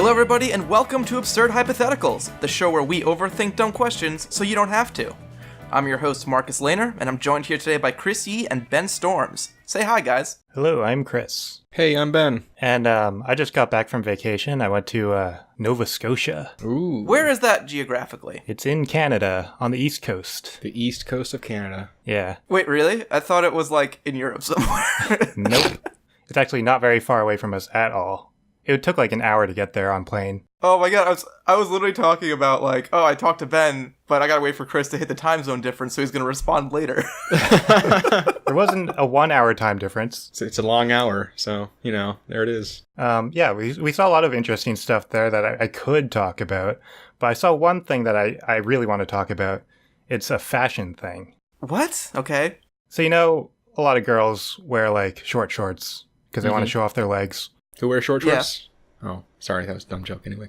Hello everybody and welcome to Absurd Hypotheticals, the show where we overthink dumb questions so you don't have to. I'm your host Marcus Lehner, and I'm joined here today by Chris Yee and Ben Storms. Say hi, guys. Hello, I'm Chris. Hey, I'm Ben. And I just got back from vacation. I went to Nova Scotia. Ooh. Where is that geographically? It's in Canada, on the East Coast. The East Coast of Canada. Yeah. Wait, really? I thought it was like in Europe somewhere. Nope. It's actually not very far away from us at all. It took like an hour to get there on plane. Oh my god, I was literally talking about like, oh, I talked to Ben, but I gotta wait for Chris to hit the time zone difference, so he's gonna respond later. There wasn't a 1 hour time difference. It's a long hour, so, there it is. Yeah, we saw a lot of interesting stuff there that I could talk about, but I saw one thing that I really want to talk about. It's a fashion thing. What? Okay. So, a lot of girls wear like short shorts because they want to show off their legs. Who wears short shorts? Yeah. Oh, sorry, that was a dumb joke anyway.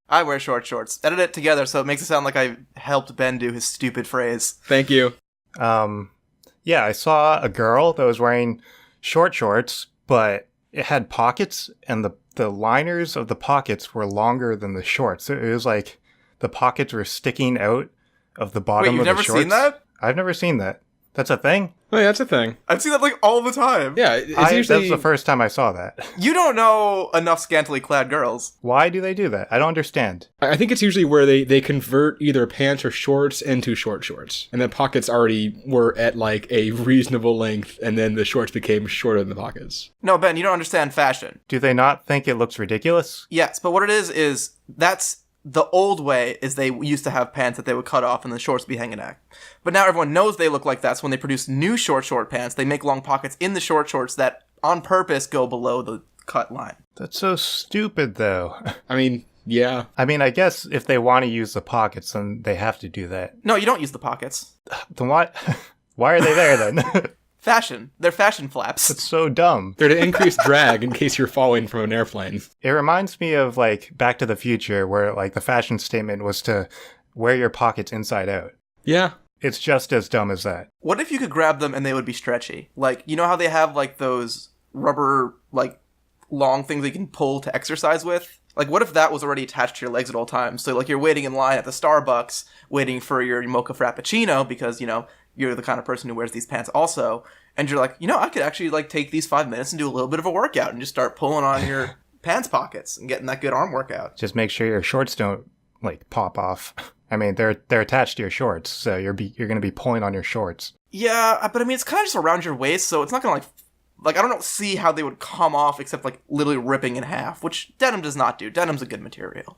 I wear short shorts. Edit it together so it makes it sound like I helped Ben do his stupid phrase. Thank you. Yeah, I saw a girl that was wearing short shorts, but it had pockets, and the liners of the pockets were longer than the shorts. It was like the pockets were sticking out of the bottom of the shorts. Wait, you've never seen that? I've never seen that. That's a thing? Oh, yeah, that's a thing. I've seen that like all the time. Yeah, that's the first time I saw that. You don't know enough scantily clad girls. Why do they do that? I don't understand. I think it's usually where they convert either pants or shorts into short shorts. And the pockets already were at like a reasonable length, and then the shorts became shorter than the pockets. No, Ben, you don't understand fashion. Do they not think it looks ridiculous? Yes, but what it is that's the old way is they used to have pants that they would cut off and the shorts would be hanging out. But now everyone knows they look like that, so when they produce new short pants, they make long pockets in the short shorts that on purpose go below the cut line. That's so stupid, though. I mean, yeah. I guess if they want to use the pockets, then they have to do that. No, you don't use the pockets. Then what? Why are they there, then? Fashion. They're fashion flaps. It's so dumb. They're to increase drag in case you're falling from an airplane. It reminds me of, like, Back to the Future, where, like, the fashion statement was to wear your pockets inside out. Yeah. It's just as dumb as that. What if you could grab them and they would be stretchy? Like, you know how they have, like, those rubber, like, long things that you can pull to exercise with? Like, what if that was already attached to your legs at all times? So, like, you're waiting in line at the Starbucks, waiting for your mocha frappuccino because, you're the kind of person who wears these pants also, and you're like, I could actually, like, take these 5 minutes and do a little bit of a workout and just start pulling on your pants pockets and getting that good arm workout. Just make sure your shorts don't, like, pop off. I mean, they're attached to your shorts, so you're going to be pulling on your shorts. Yeah, but I mean, it's kind of just around your waist, so it's not going to, like, I don't see how they would come off except, like, literally ripping in half, which denim does not do. Denim's a good material.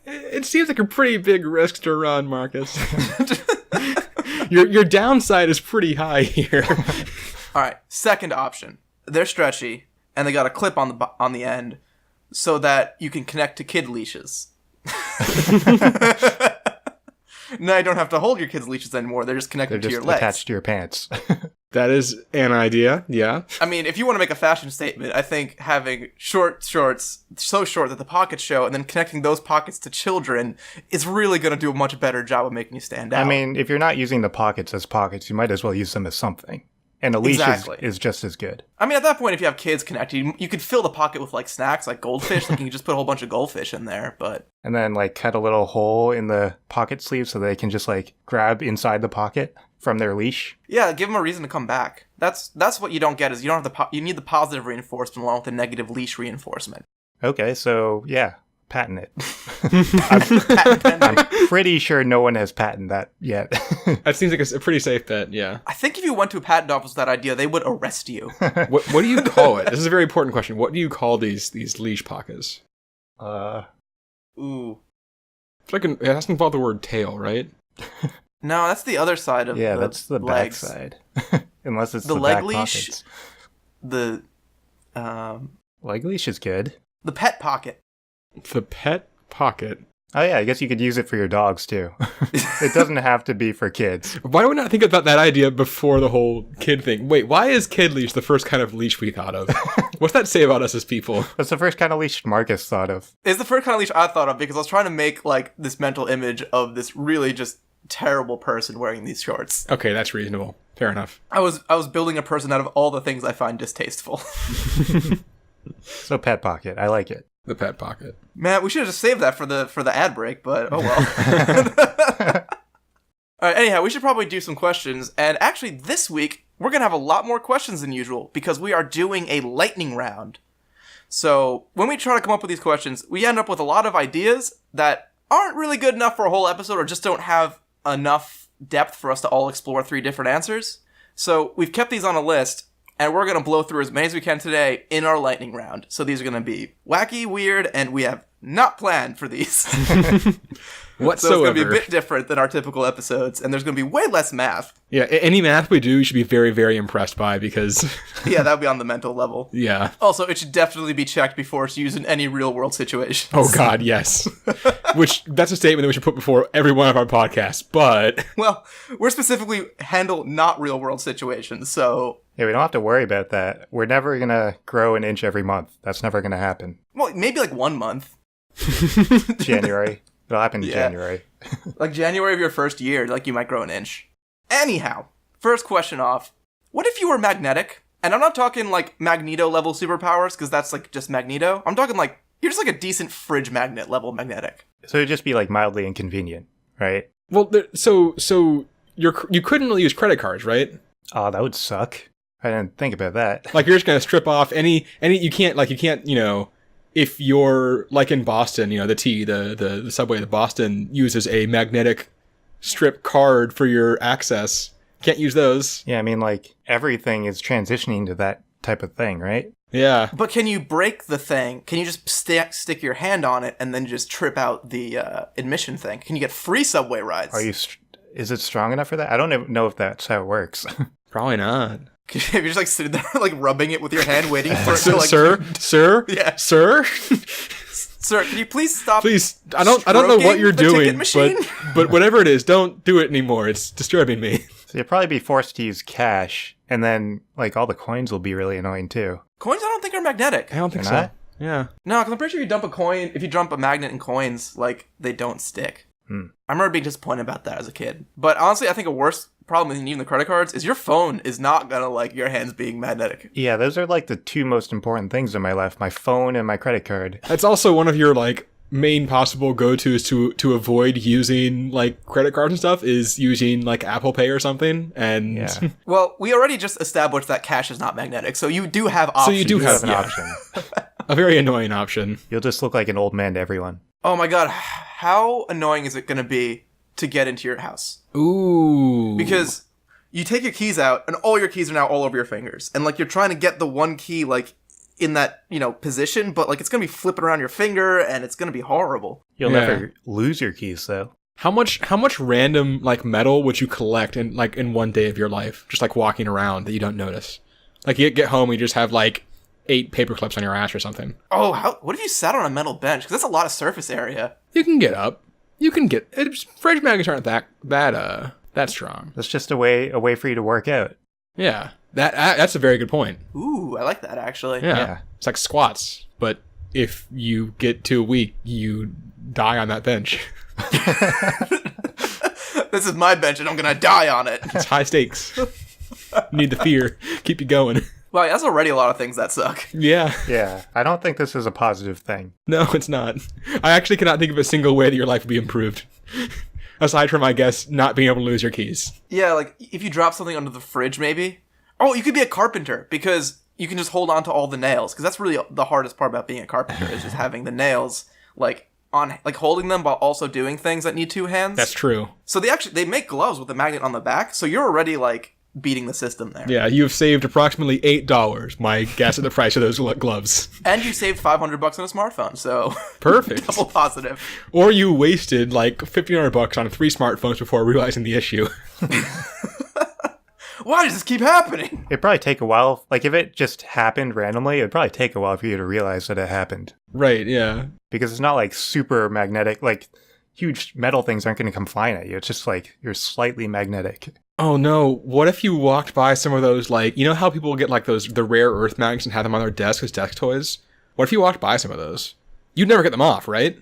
It seems like a pretty big risk to run, Marcus. Your downside is pretty high here. All right, second option. They're stretchy, and they got a clip on the end so that you can connect to kid leashes. Now you don't have to hold your kids' leashes anymore. They're just connected to your legs. They're just attached to your pants. That is an idea, yeah. I mean, if you want to make a fashion statement, I think having short shorts so short that the pockets show and then connecting those pockets to children is really going to do a much better job of making you stand out. I mean, if you're not using the pockets as pockets, you might as well use them as something. And a leash is just as good. I mean, at that point, if you have kids connected, you could fill the pocket with, like, snacks, like goldfish. Like, you can just put a whole bunch of goldfish in there, but... And then, like, cut a little hole in the pocket sleeve so they can just, like, grab inside the pocket from their leash. Yeah, give them a reason to come back. That's what you don't get, is you don't have you need the positive reinforcement along with the negative leash reinforcement. Okay, so, yeah. Patent it. I'm pretty sure no one has patented that yet. That seems like a pretty safe bet, yeah. I think if you went to a patent office with that idea, they would arrest you. What do you call it? This is a very important question. What do you call these leash pockets? Ooh. It's like it has to involve the word tail, right? No, that's the other side of the legs. Yeah, that's the back side. Unless it's the leg back leash. pockets. The leg leash is good. The pet pocket. The pet pocket. Oh yeah, I guess you could use it for your dogs too. It doesn't have to be for kids. Why do we not think about that idea before the whole kid thing? Wait, why is kid leash the first kind of leash we thought of? What's that say about us as people? That's the first kind of leash Marcus thought of. It's the first kind of leash I thought of because I was trying to make, like, this mental image of this really just terrible person wearing these shorts. Okay, that's reasonable. Fair enough. I was building a person out of all the things I find distasteful. So pet pocket, I like it. The pet pocket. Man, we should have just saved that for the ad break, but oh well. All right, anyhow, we should probably do some questions. And actually, this week, we're going to have a lot more questions than usual because we are doing a lightning round. So when we try to come up with these questions, we end up with a lot of ideas that aren't really good enough for a whole episode or just don't have enough depth for us to all explore 3 different answers. So we've kept these on a list, and we're going to blow through as many as we can today in our lightning round. So these are going to be wacky, weird, and we have not planned for these. Whatsoever. So it's going to be a bit different than our typical episodes, and there's going to be way less math. Yeah, any math we do, you should be very, very impressed by because... Yeah, that would be on the mental level. Yeah. Also, it should definitely be checked before it's used in any real-world situations. Oh, God, yes. That's a statement that we should put before every one of our podcasts, but... Well, we're specifically handle not real-world situations, so... Yeah, we don't have to worry about that. We're never going to grow an inch every month. That's never going to happen. Well, maybe like 1 month. January. It'll happen in January. Like January of your first year, like you might grow an inch. Anyhow, first question off. What if you were magnetic? And I'm not talking like Magneto level superpowers, because that's like just Magneto. I'm talking like, you're just like a decent fridge magnet level magnetic. So it'd just be like mildly inconvenient, right? Well, so you couldn't really use credit cards, right? Oh, that would suck. I didn't think about that. Like, you're just going to strip off any, you can't, if you're, like in Boston, the subway in Boston uses a magnetic strip card for your access. Can't use those. Yeah, I mean, like, everything is transitioning to that type of thing, right? Yeah. But can you break the thing? Can you just stick your hand on it and then just trip out the admission thing? Can you get free subway rides? Is it strong enough for that? I don't even know if that's how it works. Probably not. If you're just like sitting there, like rubbing it with your hand, waiting for it to like... Sir? Yeah. Sir? Sir, can you please stop? Please, I don't know what you're doing, machine? but whatever it is, don't do it anymore. It's disturbing me. So you'll probably be forced to use cash, and then like all the coins will be really annoying too. Coins, I don't think are magnetic. I don't think They're so. not? Yeah. No, because I'm pretty sure if you dump a magnet in coins, like they don't stick. I remember being disappointed about that as a kid. But honestly, I think a worse problem than even the credit cards is your phone is not gonna like your hands being magnetic. Yeah, those are like the 2 most important things in my life: my phone and my credit card. That's also one of your like main possible go-tos to avoid using like credit cards and stuff is using like Apple Pay or something. And Yeah. Well, we already just established that cash is not magnetic, so you do have options. So you do have an yeah. option. a very annoying option. You'll just look like an old man to everyone. Oh my god, how annoying is it gonna be to get into your house? Ooh. Because you take your keys out, and all your keys are now all over your fingers. And, like, you're trying to get the one key, like, in that, position, but, like, it's going to be flipping around your finger, and it's going to be horrible. You'll never lose your keys, though. How much random, like, metal would you collect in one day of your life? Just, like, walking around that you don't notice. Like, you get home, and you just have, like, 8 paper clips on your ass or something. Oh, what if you sat on a metal bench? Because that's a lot of surface area. You can get up. Fridge magnets aren't that strong. That's just a way for you to work out. Yeah, that's a very good point. Ooh, I like that, actually. Yeah. It's like squats, but if you get too weak, you die on that bench. This is my bench, and I'm going to die on it. It's high stakes. Need the fear. Keep you going. Wow, that's already a lot of things that suck. Yeah. Yeah, I don't think this is a positive thing. No, it's not. I actually cannot think of a single way that your life would be improved. Aside from, I guess, not being able to lose your keys. Yeah, like, if you drop something under the fridge, maybe. Oh, you could be a carpenter, because you can just hold on to all the nails. Because that's really the hardest part about being a carpenter, is just having the nails, like, holding them while also doing things that need 2 hands. That's true. So they make gloves with a magnet on the back, so you're already, like, beating the system there. Yeah, you've saved approximately $8, my guess at the price of those gloves. And you saved $500 on a smartphone, so... Perfect. Double positive. Or you wasted, like, $1,500 on 3 smartphones before realizing the issue. Why does this keep happening? It'd probably take a while. Like, if it just happened randomly, it'd probably take a while for you to realize that it happened. Right, yeah. Because it's not, like, super magnetic. Like, huge metal things aren't going to come flying at you. It's just, like, you're slightly magnetic. Oh no, what if you walked by some of those, like, you know how people get, like, the rare earth magnets and have them on their desk as desk toys? What if you walked by some of those? You'd never get them off, right?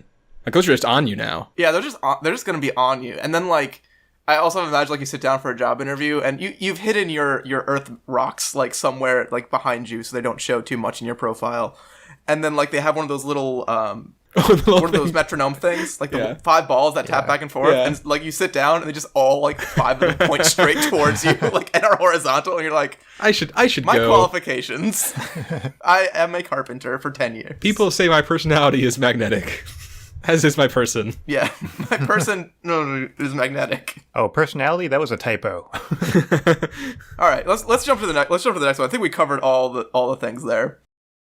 Like, those are just on you now. Yeah, they're just gonna be on you. And then, like, I also imagine, like, you sit down for a job interview, and you've hidden your earth rocks, like, somewhere, like, behind you, so they don't show too much in your profile. and then like they have one of those little Little one of those thing. metronome things, like the Yeah. 5 balls that tap back and forth, Yeah. and like you sit down and they just all like 5 of them point straight towards you, like and are horizontal, and you're like, I should my go. qualifications. I am a carpenter for 10 years. People say my personality is magnetic, as is my person. Yeah, my person is magnetic. Oh, personality? That was a typo. All right, let's jump to the next. Let's jump to the next one. I think we covered all the things there.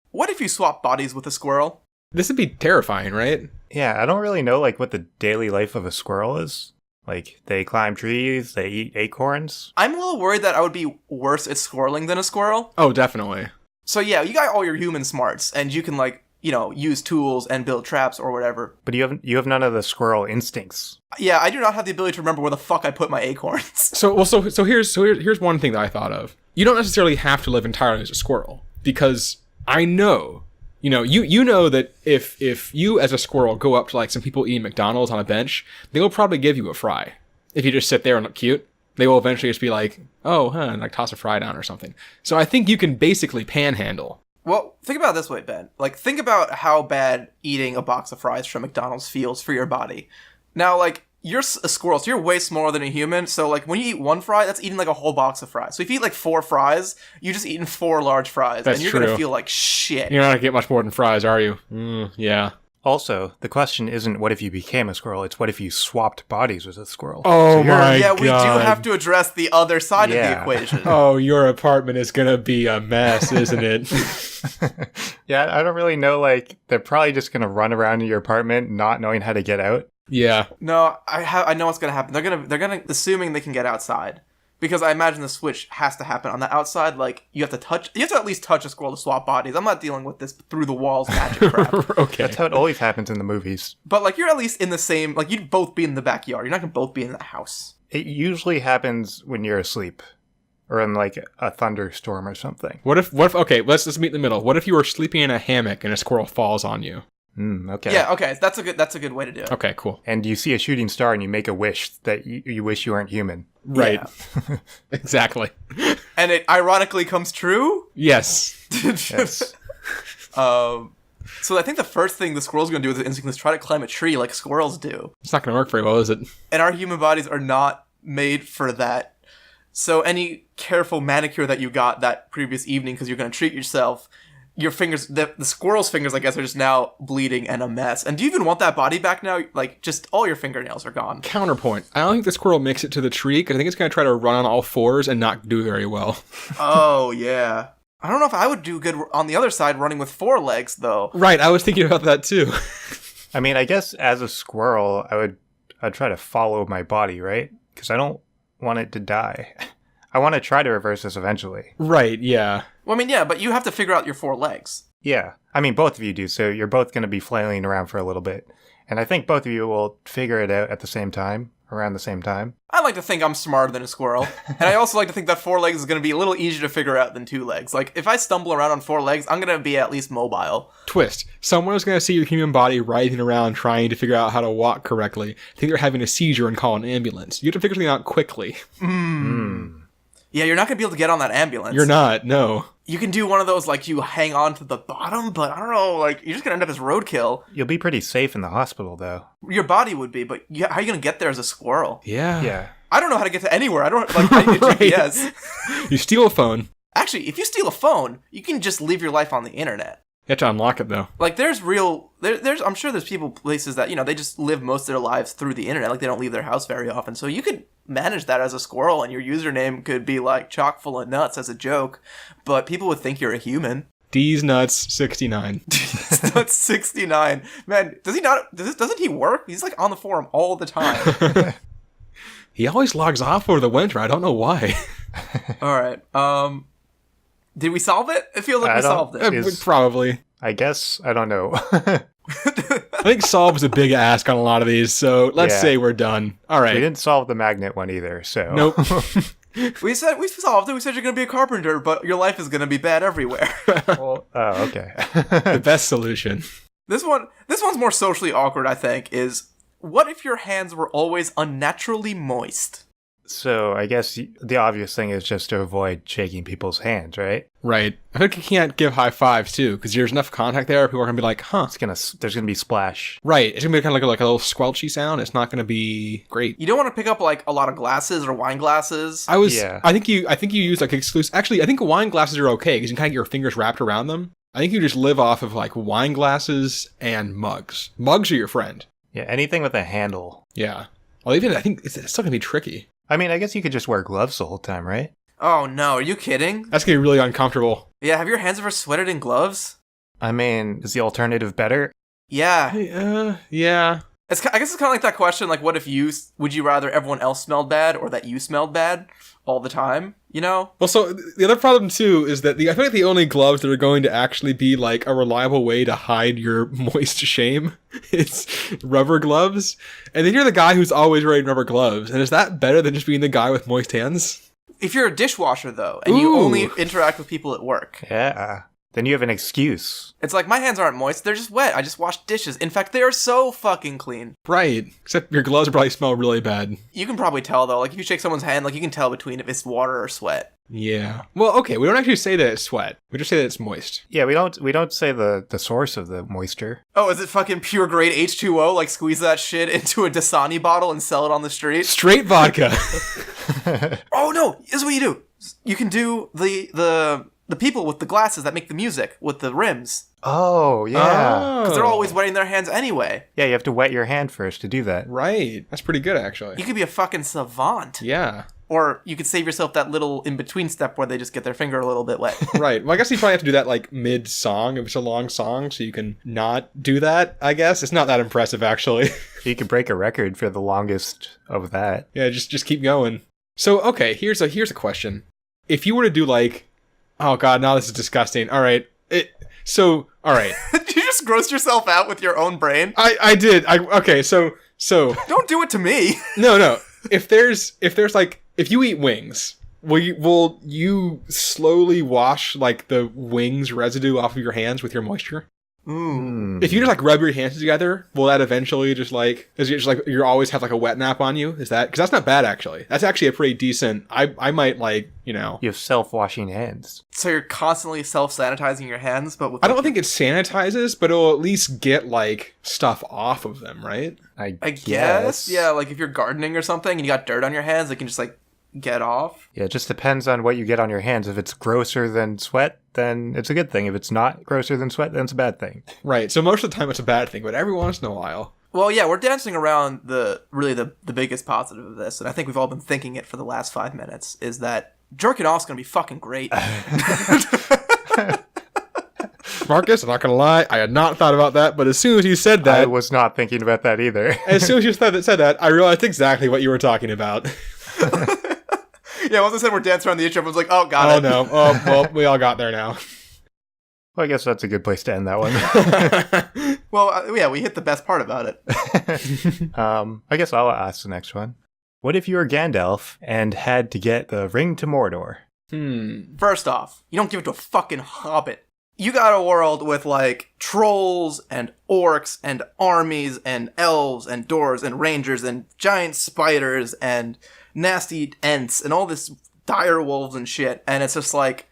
What if you swap bodies with a squirrel? This would be terrifying, right? Yeah, I don't really know like what the daily life of a squirrel is. Like, they climb trees, they eat acorns. I'm a little worried that I would be worse at squirreling than a squirrel. Oh, definitely. So yeah, you got all your human smarts, and you can like, use tools and build traps or whatever. But you have none of the squirrel instincts. Yeah, I do not have the ability to remember where the fuck I put my acorns. So here's one thing that I thought of. You don't necessarily have to live entirely as a squirrel, because I know, you know that if you as a squirrel go up to like some people eating McDonald's on a bench, they will probably give you a fry. If you just sit there and look cute, they will eventually just be like, oh, and like toss a fry down or something. So I think you can basically panhandle. Well, think about it this way, Ben. Like, think about how bad eating a box of fries from McDonald's feels for your body. Now, like, you're a squirrel, so you're way smaller than a human, so, like, when you eat one fry, that's eating, like, a whole box of fries. So if you eat, like, 4 fries, you just eaten 4 large fries, That's and you're true. gonna feel like shit. You're not gonna get much more than fries, are you? Yeah. Also, the question isn't what if you became a squirrel, it's what if you swapped bodies with a squirrel. Oh you're- my Yeah, we God. do have to address the other side of the Yeah. equation. Oh, your apartment is gonna be a mess, isn't it? Yeah, I don't really know, like, they're probably just gonna run around in your apartment not knowing how to get out. Yeah. No, I know what's gonna happen. They're gonna assuming they can get outside. Because I imagine the switch has to happen on the outside. Like, you have to at least touch a squirrel to swap bodies. I'm not dealing with this through the walls magic crap. Okay. That's how it always happens in the movies. But, like, you're at least in the same... Like, you'd both be in the backyard. You're not gonna both be in the house. It usually happens when you're asleep. Or in, like, a thunderstorm or something. What if okay, let's meet in the middle. What if you were sleeping in a hammock and a squirrel falls on you? Okay. Yeah, okay. That's a good way to do it. Okay, cool. And you see a shooting star and you make a wish that you wish you weren't human. Right. Yeah. Exactly. And it ironically comes true. Yes. Yes. So I think the first thing the squirrel's gonna do is instantly try to climb a tree like squirrels do. It's not gonna work very well, is it? And our human bodies are not made for that. So any careful manicure that you got that previous evening because you're going to treat yourself, your fingers, the squirrel's fingers, I guess, are just now bleeding and a mess. And do you even want that body back now? Like, just all your fingernails are gone. Counterpoint. I don't think the squirrel makes it to the tree because I think it's gonna try to run on all fours and not do very well. Oh, yeah. I don't know if I would do good on the other side running with 4 legs, though. Right, I was thinking about that too. I mean, I guess as a squirrel, I'd try to follow my body, right? Because I don't want it to die. I want to try to reverse this eventually. Right, yeah. Well, I mean, yeah, but you have to figure out your 4 legs. Yeah. I mean, both of you do, so you're both going to be flailing around for a little bit. And I think both of you will figure it out at the same time, around the same time. I like to think I'm smarter than a squirrel. And I also like to think that 4 legs is going to be a little easier to figure out than 2 legs. Like, if I stumble around on 4 legs, I'm going to be at least mobile. Twist. Someone is going to see your human body writhing around trying to figure out how to walk correctly, think they're having a seizure and call an ambulance. You have to figure something out quickly. Yeah, you're not going to be able to get on that ambulance. You're not, no. You can do one of those, like, you hang on to the bottom, but I don't know, like, you're just going to end up as roadkill. You'll be pretty safe in the hospital, though. Your body would be, but how are you going to get there as a squirrel? Yeah. Yeah. I don't know how to get to anywhere. I don't, like, I need Right. GPS. You steal a phone. Actually, if you steal a phone, you can just leave your life on the internet. You have to unlock it, though. Like, there's I'm sure there's places that, they just live most of their lives through the internet. Like, they don't leave their house very often. So you could manage that as a squirrel, and your username could be, like, chock full of nuts as a joke. But people would think you're a human. D's nuts 69. That's 69. Man, doesn't he work? He's, like, on the forum all the time. He always logs off over the winter. I don't know why. All right. Did we solve it? It feels like I we don't- solved it. Probably. I guess. I don't know. I think solve is a big ask on a lot of these, so let's Yeah. say we're done. All We right. didn't solve the magnet one either, so. Nope. We solved it. We said you're gonna be a carpenter, but your life is gonna be bad everywhere. Well, oh, okay. The best solution. This one's more socially awkward, I think, is what if your hands were always unnaturally moist? So I guess the obvious thing is just to avoid shaking people's hands, right? Right. I think you can't give high fives too, because there's enough contact there. People are gonna be like, "Huh." There's gonna be splash. Right. It's gonna be kind of like a little squelchy sound. It's not gonna be great. You don't want to pick up like a lot of glasses or wine glasses. I think you use like exclusive. Actually, I think wine glasses are okay because you can kind of get your fingers wrapped around them. I think you just live off of like wine glasses and mugs. Mugs are your friend. Yeah, anything with a handle. Yeah. Well, even I think it's still gonna be tricky. I mean, I guess you could just wear gloves the whole time, right? Oh no, are you kidding? That's gonna be really uncomfortable. Yeah, have your hands ever sweated in gloves? I mean, is the alternative better? Yeah. Yeah. I guess it's kind of like that question, like, what if would you rather everyone else smelled bad or that you smelled bad all the time, you know? Well, so the other problem, too, is that I feel like the only gloves that are going to actually be, like, a reliable way to hide your moist shame is rubber gloves. And then you're the guy who's always wearing rubber gloves. And is that better than just being the guy with moist hands? If you're a dishwasher, though, and you only interact with people at work. Yeah. Then you have an excuse. It's like, my hands aren't moist, they're just wet. I just washed dishes. In fact, they are so fucking clean. Right. Except your gloves probably smell really bad. You can probably tell, though. Like, if you shake someone's hand, like, you can tell between if it's water or sweat. Yeah. Well, okay, we don't actually say that it's sweat. We just say that it's moist. Yeah, we don't say the source of the moisture. Oh, is it fucking pure grade H2O? Like, squeeze that shit into a Dasani bottle and sell it on the street? Straight vodka. Oh, no! This is what you do. You can do the people with the glasses that make the music with the rims. Oh, yeah. Because they're always wetting their hands anyway. Yeah, you have to wet your hand first to do that. Right. That's pretty good, actually. You could be a fucking savant. Yeah. Or you could save yourself that little in-between step where they just get their finger a little bit wet. Right. Well, I guess you probably have to do that, like, mid-song if it's a long song, so you can not do that, I guess. It's not that impressive, actually. You could break a record for the longest of that. Yeah, just keep going. So, okay, here's a question. If you were to do, like... Oh, God, now this is disgusting. All right. All right. Did you just gross yourself out with your own brain? I did. Okay, so... Don't do it to me. No. If you eat wings, will you slowly wash, like, the wings residue off of your hands with your moisture? Ooh. If you just, like, rub your hands together, will that eventually just, like... Is it just, like, you always have, like, a wet nap on you? Is that... Because that's not bad, actually. That's actually a pretty decent... I might, like, you know... You have self-washing hands. So you're constantly self-sanitizing your hands, but with... I don't think it sanitizes, but it'll at least get, like, stuff off of them, right? I guess. Yeah, like, if you're gardening or something and you got dirt on your hands, it can just, like, get off. Yeah, it just depends on what you get on your hands. If it's grosser than sweat, then it's a good thing. If it's not grosser than sweat, then it's a bad thing. Right. So most of the time it's a bad thing, but every once in a while... Well, yeah, we're dancing around the biggest positive of this, and I think we've all been thinking it for the last 5 minutes, is that jerking off's gonna be fucking great. Marcus, I'm not gonna lie, I had not thought about that, but as soon as you said that... I was not thinking about that either. As soon as you said that, I realized exactly what you were talking about. Yeah, once I said we're dancing around the intro, I was like, oh, got it. Oh, no. Oh, well, we all got there now. Well, I guess that's a good place to end that one. Well, yeah, we hit the best part about it. I guess I'll ask the next one. What if you were Gandalf and had to get the ring to Mordor? First off, you don't give it to a fucking hobbit. You got a world with, like, trolls and orcs and armies and elves and dwarves and rangers and giant spiders and nasty ents and all this dire wolves and shit. And it's just like,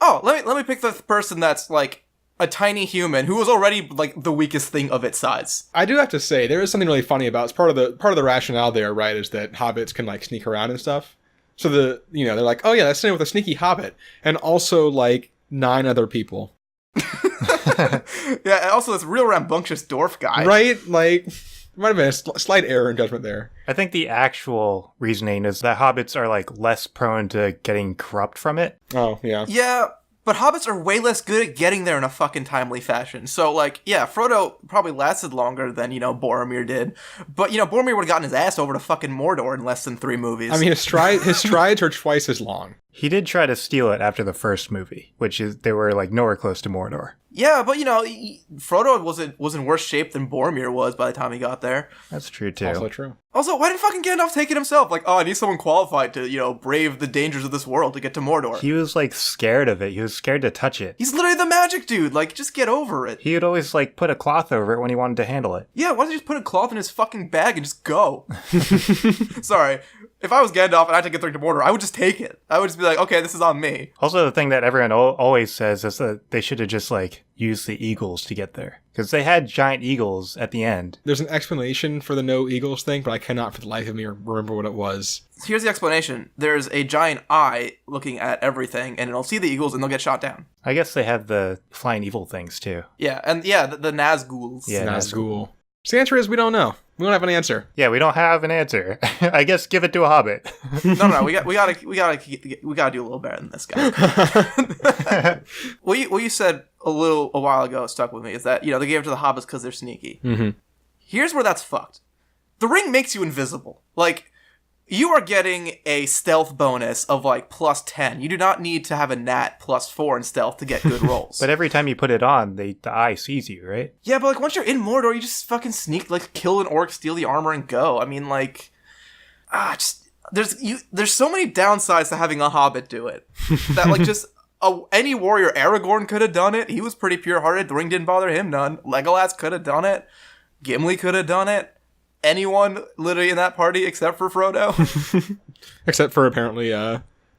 oh, let me pick the person that's, like, a tiny human who was already, like, the weakest thing of its size. I do have to say, there is something really funny about it. It's part of the rationale there, right, is that hobbits can, like, sneak around and stuff. So they're like, oh yeah, let's stay with a sneaky hobbit. And also, like, 9 other people. Yeah, and also this real rambunctious dwarf guy. Right? Like, might have been a slight error in judgment there. I think the actual reasoning is that hobbits are, like, less prone to getting corrupt from it. Oh, yeah. Yeah, but hobbits are way less good at getting there in a fucking timely fashion. So, like, yeah, Frodo probably lasted longer than, Boromir did. But, Boromir would have gotten his ass over to fucking Mordor in less than 3 movies. I mean, his strides are twice as long. He did try to steal it after the first movie, which is, they were, like, nowhere close to Mordor. Yeah, but, Frodo was in worse shape than Boromir was by the time he got there. That's true, too. Also true. Also, why did fucking Gandalf take it himself? Like, oh, I need someone qualified to, brave the dangers of this world to get to Mordor. He was, like, scared of it. He was scared to touch it. He's literally the magic dude. Like, just get over it. He would always, like, put a cloth over it when he wanted to handle it. Yeah, why don't you just put a cloth in his fucking bag and just go? Sorry. If I was Gandalf and I had to get to Mordor, I would just take it. I would just be like, okay, this is on me. Also, the thing that everyone always says is that they should have just, like, used the eagles to get there. Because they had giant eagles at the end. There's an explanation for the no eagles thing, but I cannot for the life of me remember what it was. Here's the explanation. There's a giant eye looking at everything, and it'll see the eagles, and they'll get shot down. I guess they have the flying evil things, too. Yeah, and the Nazguls. Yeah, Nazgul. So the answer is we don't know. We don't have an answer. Yeah, we don't have an answer. I guess give it to a hobbit. No, we gotta do a little better than this guy. What you said a while ago stuck with me is that, they gave it to the hobbits because they're sneaky. Mm-hmm. Here's where that's fucked. The ring makes you invisible. Like, you are getting a stealth bonus of like plus 10. You do not need to have a nat plus 4 in stealth to get good rolls. But every time you put it on, the eye sees you, right? Yeah, but like once you're in Mordor, you just fucking sneak, like kill an orc, steal the armor, and go. I mean, like, there's so many downsides to having a hobbit do it. That like just any warrior, Aragorn could have done it. He was pretty pure-hearted. The ring didn't bother him none. Legolas could have done it. Gimli could have done it. Anyone literally in that party except for Frodo. Except for apparently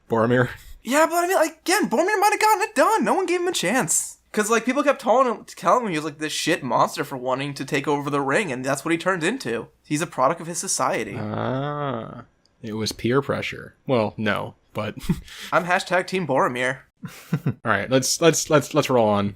Boromir. Yeah, but I mean, like, again, Boromir might have gotten it done. No one gave him a chance. Because, like, people kept telling him he was, like, this shit monster for wanting to take over the ring, and that's what he turned into. He's a product of his society. Ah. It was peer pressure. Well, no, but... I'm hashtag Team Boromir. Alright, let's roll on.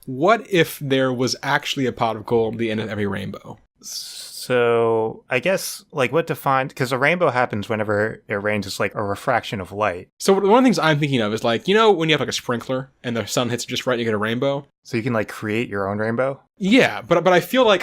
What if there was actually a pot of gold at the end of every rainbow? So, I guess, like, what defined... Because a rainbow happens whenever it rains. It's like a refraction of light. So, one of the things I'm thinking of is, like, when you have, like, a sprinkler and the sun hits just right and you get a rainbow? So you can, like, create your own rainbow? Yeah, but I feel like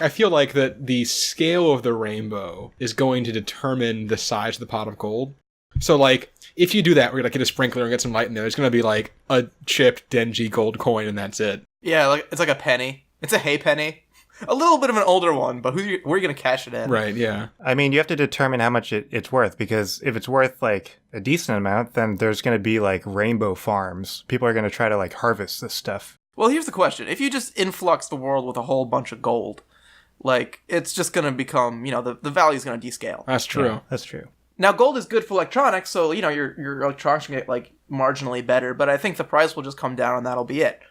that the scale of the rainbow is going to determine the size of the pot of gold. So, like, if you do that, we're going to get a sprinkler and get some light in there. There's going to be, like, a chipped, dingy gold coin, and that's it. Yeah, like it's like a penny. It's a hay penny. A little bit of an older one, but where are you going to cash it in? Right, yeah. I mean, you have to determine how much it's worth, because if it's worth, like, a decent amount, then there's going to be, like, rainbow farms. People are going to try to, like, harvest this stuff. Well, here's the question. If you just influx the world with a whole bunch of gold, like, it's just going to become, the value's going to descale. That's true. Yeah, that's true. Now, gold is good for electronics, so, your electronics can get, like, marginally better, but I think the price will just come down and that'll be it.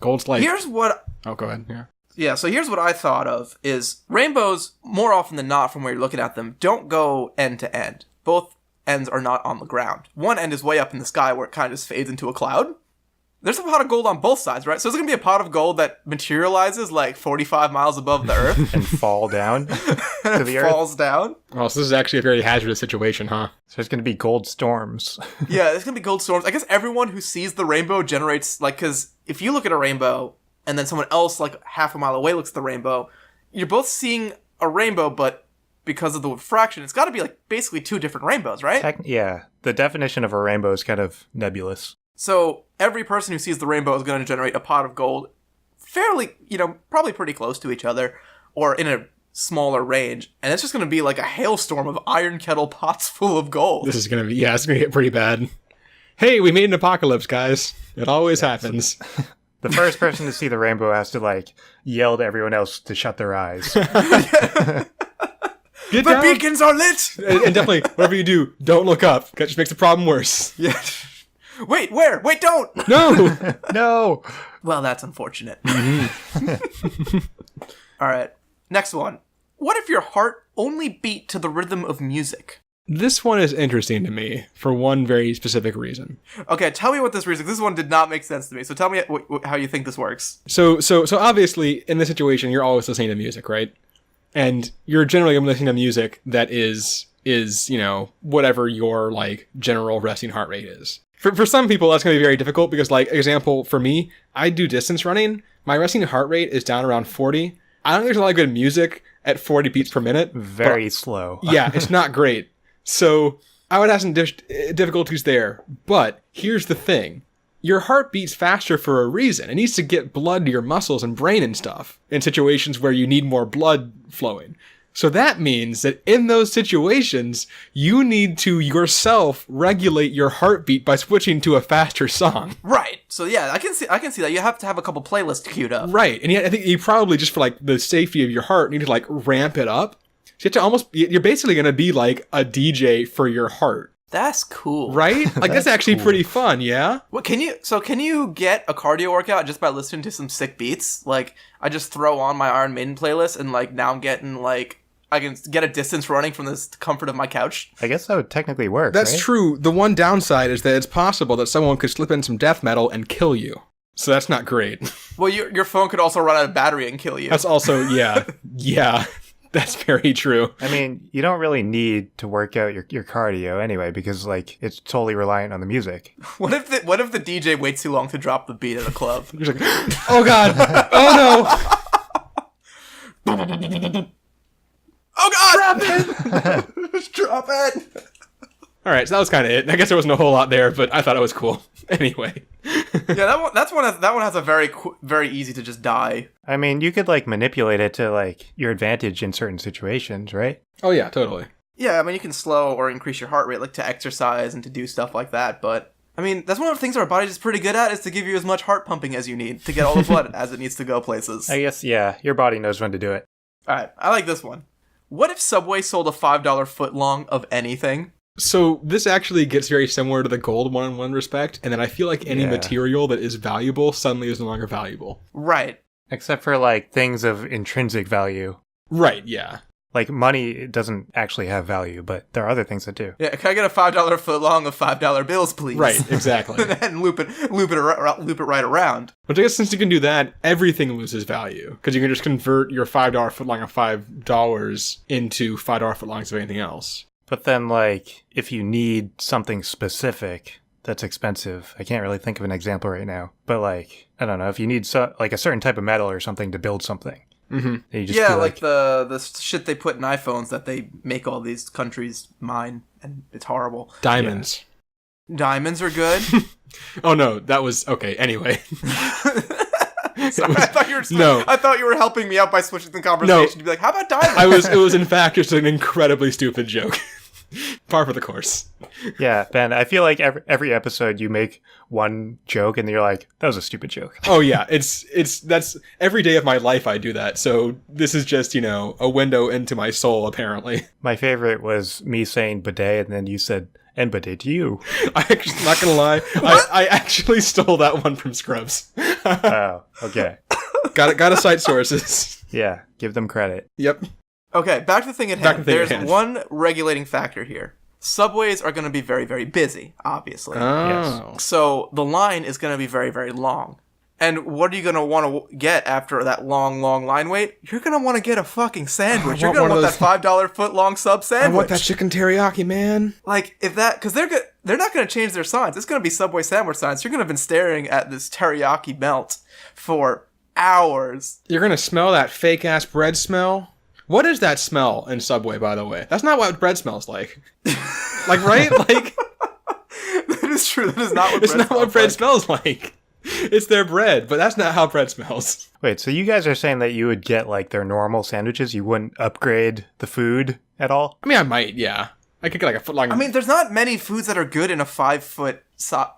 Gold's like... Here's what... Oh, go ahead, yeah. Yeah, so here's what I thought of, is rainbows, more often than not, from where you're looking at them, don't go end to end. Both ends are not on the ground. One end is way up in the sky where it kind of just fades into a cloud. There's a pot of gold on both sides, right? So there's going to be a pot of gold that materializes like 45 miles above the earth. And fall down to the earth. Falls down. Oh, so this is actually a very hazardous situation, huh? So there's going to be gold storms. Yeah, there's going to be gold storms. I guess everyone who sees the rainbow generates, like, because if you look at a rainbow and then someone else, like, half a mile away looks at the rainbow, you're both seeing a rainbow, but because of the refraction, it's got to be, like, basically two different rainbows, right? Yeah. The definition of a rainbow is kind of nebulous. So every person who sees the rainbow is going to generate a pot of gold fairly, probably pretty close to each other or in a smaller range. And it's just going to be like a hailstorm of iron kettle pots full of gold. This is going to be, it's going to get pretty bad. Hey, we made an apocalypse, guys. It always happens. The first person to see the rainbow has to, like, yell to everyone else to shut their eyes. The beacons are lit! And definitely, whatever you do, don't look up. That just makes the problem worse. Yeah. Wait, where? Wait, don't! No! No! Well, that's unfortunate. All right. Next one. What if your heart only beat to the rhythm of music? This one is interesting to me for one very specific reason. Okay, tell me what this reason. This one did not make sense to me. So tell me how you think this works. So obviously, in this situation, you're always listening to music, right? And you're generally listening to music that is whatever your, like, general resting heart rate is. For some people, that's going to be very difficult because, like, example, for me, I do distance running. My resting heart rate is down around 40. I don't think there's a lot of good music at 40 beats per minute. Very slow. Yeah, it's not great. So I would have some difficulties there. But here's the thing. Your heart beats faster for a reason. It needs to get blood to your muscles and brain and stuff in situations where you need more blood flowing. So that means that in those situations, you need to yourself regulate your heartbeat by switching to a faster song. Right. So yeah, I can see that. You have to have a couple playlists queued up. Right. And yet I think you probably, just for, like, the safety of your heart, need to, like, ramp it up. So you have to you're basically going to be like a DJ for your heart. That's cool. Right? Like, that's actually cool. pretty fun, yeah? What can you get a cardio workout just by listening to some sick beats? Like, I just throw on my Iron Maiden playlist and like now I'm getting like I can get a distance running from this comfort of my couch. I guess that would technically work. That's right? true. The one downside is that it's possible that someone could slip in some death metal and kill you. So that's not great. Well, your phone could also run out of battery and kill you. That's also, yeah. Yeah. That's very true. I mean, you don't really need to work out your cardio anyway, because like it's totally reliant on the music. What if the DJ waits too long to drop the beat at a club? You're like, oh god, oh no. Oh god! Drop it! Just drop it! All right, so that was kind of it. I guess there wasn't a whole lot there, but I thought it was cool. Anyway. Yeah, that one has a very easy to just die. I mean, you could like manipulate it to like your advantage in certain situations, right? Oh yeah, totally. Yeah, I mean, you can slow or increase your heart rate, like to exercise and to do stuff like that, but I mean, that's one of the things our body's is pretty good at, is to give you as much heart pumping as you need to get all the blood as it needs to go places. I guess, yeah, your body knows when to do it. Alright, I like this one. What if Subway sold a $5 footlong of anything? So this actually gets very similar to the gold one in one respect, and then I feel like any material that is valuable suddenly is no longer valuable. Right. Except for like things of intrinsic value. Right, yeah. Like money doesn't actually have value, but there are other things that do. Yeah, can I get a $5 footlong of $5 bills, please? Right, exactly. And loop it right around. But I guess since you can do that, everything loses value. Because you can just convert your $5 footlong of $5 into $5 footlongs of anything else. But then, like, if you need something specific that's expensive, I can't really think of an example right now. But, like, I don't know, if you need like a certain type of metal or something to build something. Mm-hmm. You just Yeah, like the shit they put in iPhones that they make all these countries mine, and it's horrible. Diamonds. Yeah. Diamonds are good. Oh no, that was okay. Anyway. Sorry, I thought you were helping me out by switching the conversation to be like, how about diamonds? It was in fact just an incredibly stupid joke. Par for the course. Yeah, Ben, I feel like every episode you make one joke and you're like, that was a stupid joke. Oh yeah, that's every day of my life I do that. So this is just, a window into my soul apparently. My favorite was me saying bidet and then you said, and bidet to you. I actually, not gonna lie, I actually stole that one from Scrubs. Oh, okay. Got to cite sources. Yeah, give them credit. Yep. Okay, back to the thing at hand. There's one regulating factor here. Subways are going to be very, very busy, obviously. Oh. Yes. So the line is going to be very, very long. And what are you going to want to get after that long, long line wait? You're going to want to get a fucking sandwich. You're going to want that $5 foot-long sub sandwich. I want that chicken teriyaki, man. Like, if that... Because they're not going to change their signs. It's going to be Subway sandwich signs. You're going to have been staring at this teriyaki melt for hours. You're going to smell that fake-ass bread smell. What is that smell in Subway, by the way? That's not what bread smells like. Like, right? Like... That is true. That is not what it's not what bread smells like. It's their bread, but that's not how bread smells. Wait, so you guys are saying that you would get like their normal sandwiches? You wouldn't upgrade the food at all? I mean, I might, yeah. I could get like a foot long. I mean, there's not many foods that are good in a 5 foot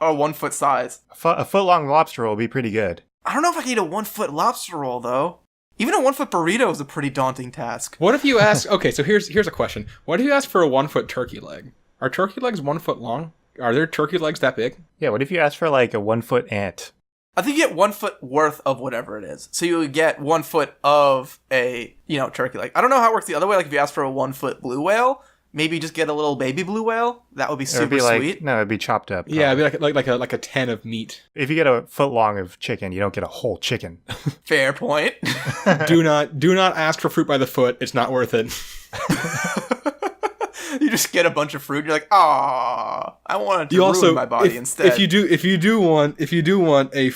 or 1 foot size. A foot-long lobster roll would be pretty good. I don't know if I can eat a 1 foot lobster roll though. Even a 1 foot burrito is a pretty daunting task. What if you ask? Okay, so here's a question. What if you ask for a 1 foot turkey leg? Are turkey legs 1 foot long? Are there turkey legs that big? Yeah, what if you ask for like a 1 foot ant? I think you get 1 foot worth of whatever it is. So you would get 1 foot of a, turkey leg. I don't know how it works the other way. Like if you ask for a 1 foot blue whale, maybe just get a little baby blue whale. That would be super sweet. No, it'd be chopped up. Yeah, it'd be like a 10 of meat. If you get a foot long of chicken, you don't get a whole chicken. Fair point. Do not ask for fruit by the foot. It's not worth it. You just get a bunch of fruit. You're like, I wanted to ruin my body instead. If you do want a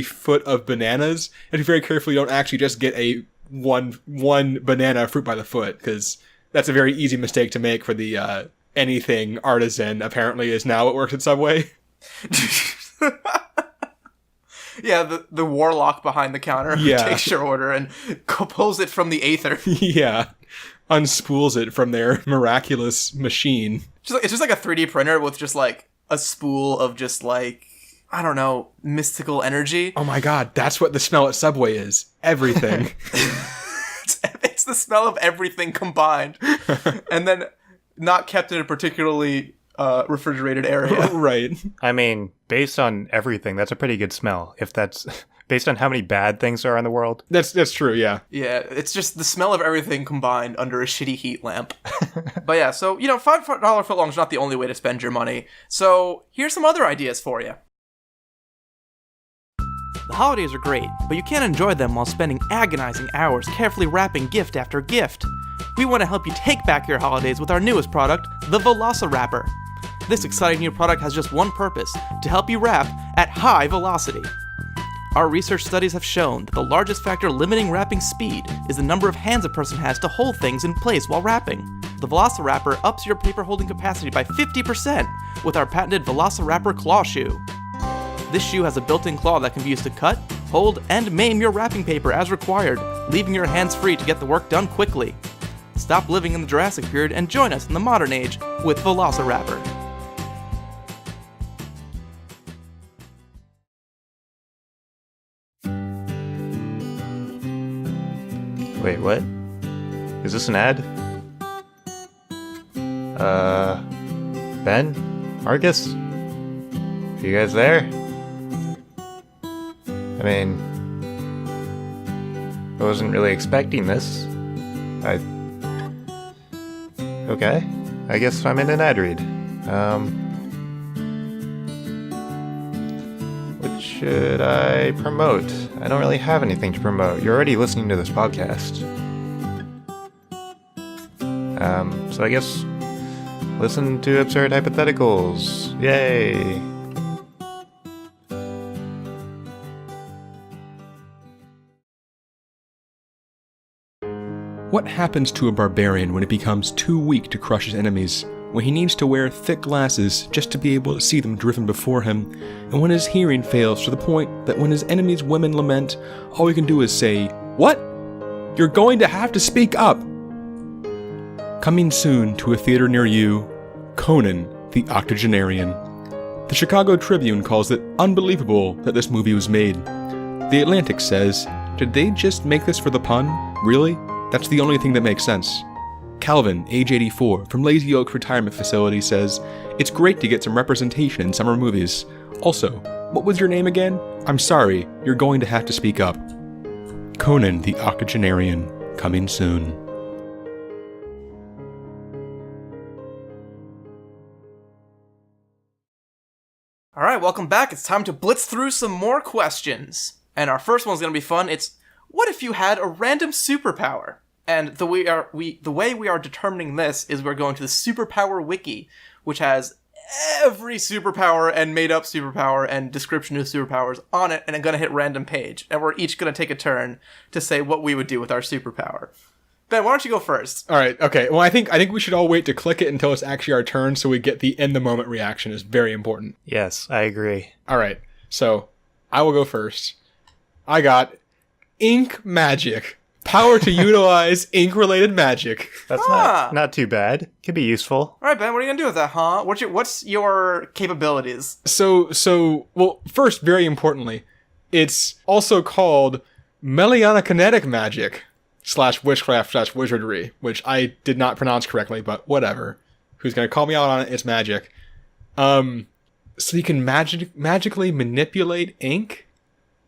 foot of bananas, and be very careful you don't actually just get a one banana fruit by the foot, because that's a very easy mistake to make for the anything artisan. Apparently, is now what works at Subway. Yeah, the warlock behind the counter takes your order and pulls it from the aether. Yeah. Unspools it from their miraculous machine. It's just like a 3D printer with just like a spool of just like, I don't know, mystical energy. Oh my god, that's what the smell at Subway is. Everything. it's the smell of everything combined. And then not kept in a particularly refrigerated area. Right. I mean, based on everything, that's a pretty good smell. If that's based on how many bad things there are in the world. That's true, yeah. Yeah, it's just the smell of everything combined under a shitty heat lamp. But yeah, so, $5 footlong is not the only way to spend your money. So here's some other ideas for you. The holidays are great, but you can't enjoy them while spending agonizing hours carefully wrapping gift after gift. We want to help you take back your holidays with our newest product, the Velociraptor. This exciting new product has just one purpose, to help you wrap at high velocity. Our research studies have shown that the largest factor limiting wrapping speed is the number of hands a person has to hold things in place while wrapping. The Velociraptor ups your paper holding capacity by 50% with our patented Velociraptor claw shoe. This shoe has a built-in claw that can be used to cut, hold, and maim your wrapping paper as required, leaving your hands free to get the work done quickly. Stop living in the Jurassic period and join us in the modern age with Velociraptor. Wait, what? Is this an ad? Ben? Argus? Are you guys there? I mean, I wasn't really expecting this. Okay. I guess I'm in an ad read. What should I promote? I don't really have anything to promote. You're already listening to this podcast. So I guess listen to Absurd Hypotheticals. Yay! What happens to a barbarian when he becomes too weak to crush his enemies, when he needs to wear thick glasses just to be able to see them driven before him, and when his hearing fails to the point that when his enemies' women lament, all he can do is say, "What? You're going to have to speak up!" Coming soon to a theater near you, Conan the Octogenarian. The Chicago Tribune calls it unbelievable that this movie was made. The Atlantic says, "Did they just make this for the pun? Really? That's the only thing that makes sense." Calvin, age 84, from Lazy Oak Retirement Facility says, "It's great to get some representation in summer movies. Also, what was your name again? I'm sorry, you're going to have to speak up." Conan the Octogenarian, coming soon. All right, welcome back. It's time to blitz through some more questions. And our first one's going to be fun. It's, what if you had a random superpower? And the way we are determining this is we're going to the Superpower Wiki, which has every superpower and made-up superpower and description of superpowers on it, and I'm going to hit random page. And we're each going to take a turn to say what we would do with our superpower. Ben, why don't you go first? All right, okay. Well, I think we should all wait to click it until it's actually our turn so we get the in-the-moment reaction. Is very important. Yes, I agree. All right, so I will go first. I got ink magic. Power to utilize ink-related magic. That's not too bad. Could be useful. All right, Ben, what are you going to do with that, huh? What's your capabilities? Well, first, very importantly, it's also called Melianokinetic magic / witchcraft / wizardry, which I did not pronounce correctly, but whatever. Who's going to call me out on it? It's magic. So you can magically manipulate ink?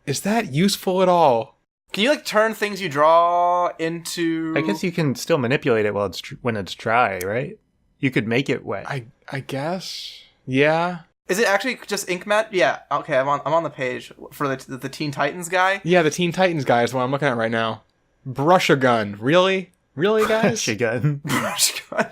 Is that useful at all? Can you, turn things you draw into... I guess you can still manipulate it when it's dry, right? You could make it wet. I guess. Yeah. Is it actually just ink mat? Yeah. Okay, I'm on the page for the Teen Titans guy. Yeah, the Teen Titans guy is what I'm looking at right now. Brush-a-gun. Really? Really, guys? Brush-a-gun. Brush-a-gun.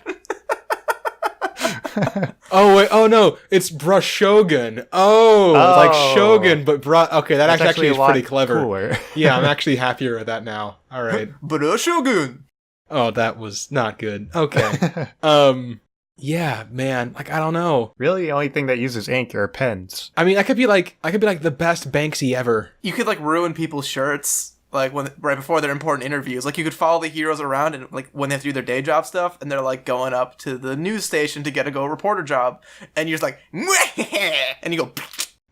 Oh, wait. Oh, no. It's Brush-shogun. Oh, like Shogun, but okay, that actually is pretty clever. Cooler. Yeah, I'm actually happier with that now. All right. Brush-shogun. Oh, that was not good. Okay. Yeah, man. I don't know. Really, the only thing that uses ink are pens. I mean, I could be like the best Banksy ever. You could ruin people's shirts. Right before their important interviews. You could follow the heroes around and, when they have to do their day job stuff, and they're, going up to the news station to get a reporter job, and you're just Mwah! And you go,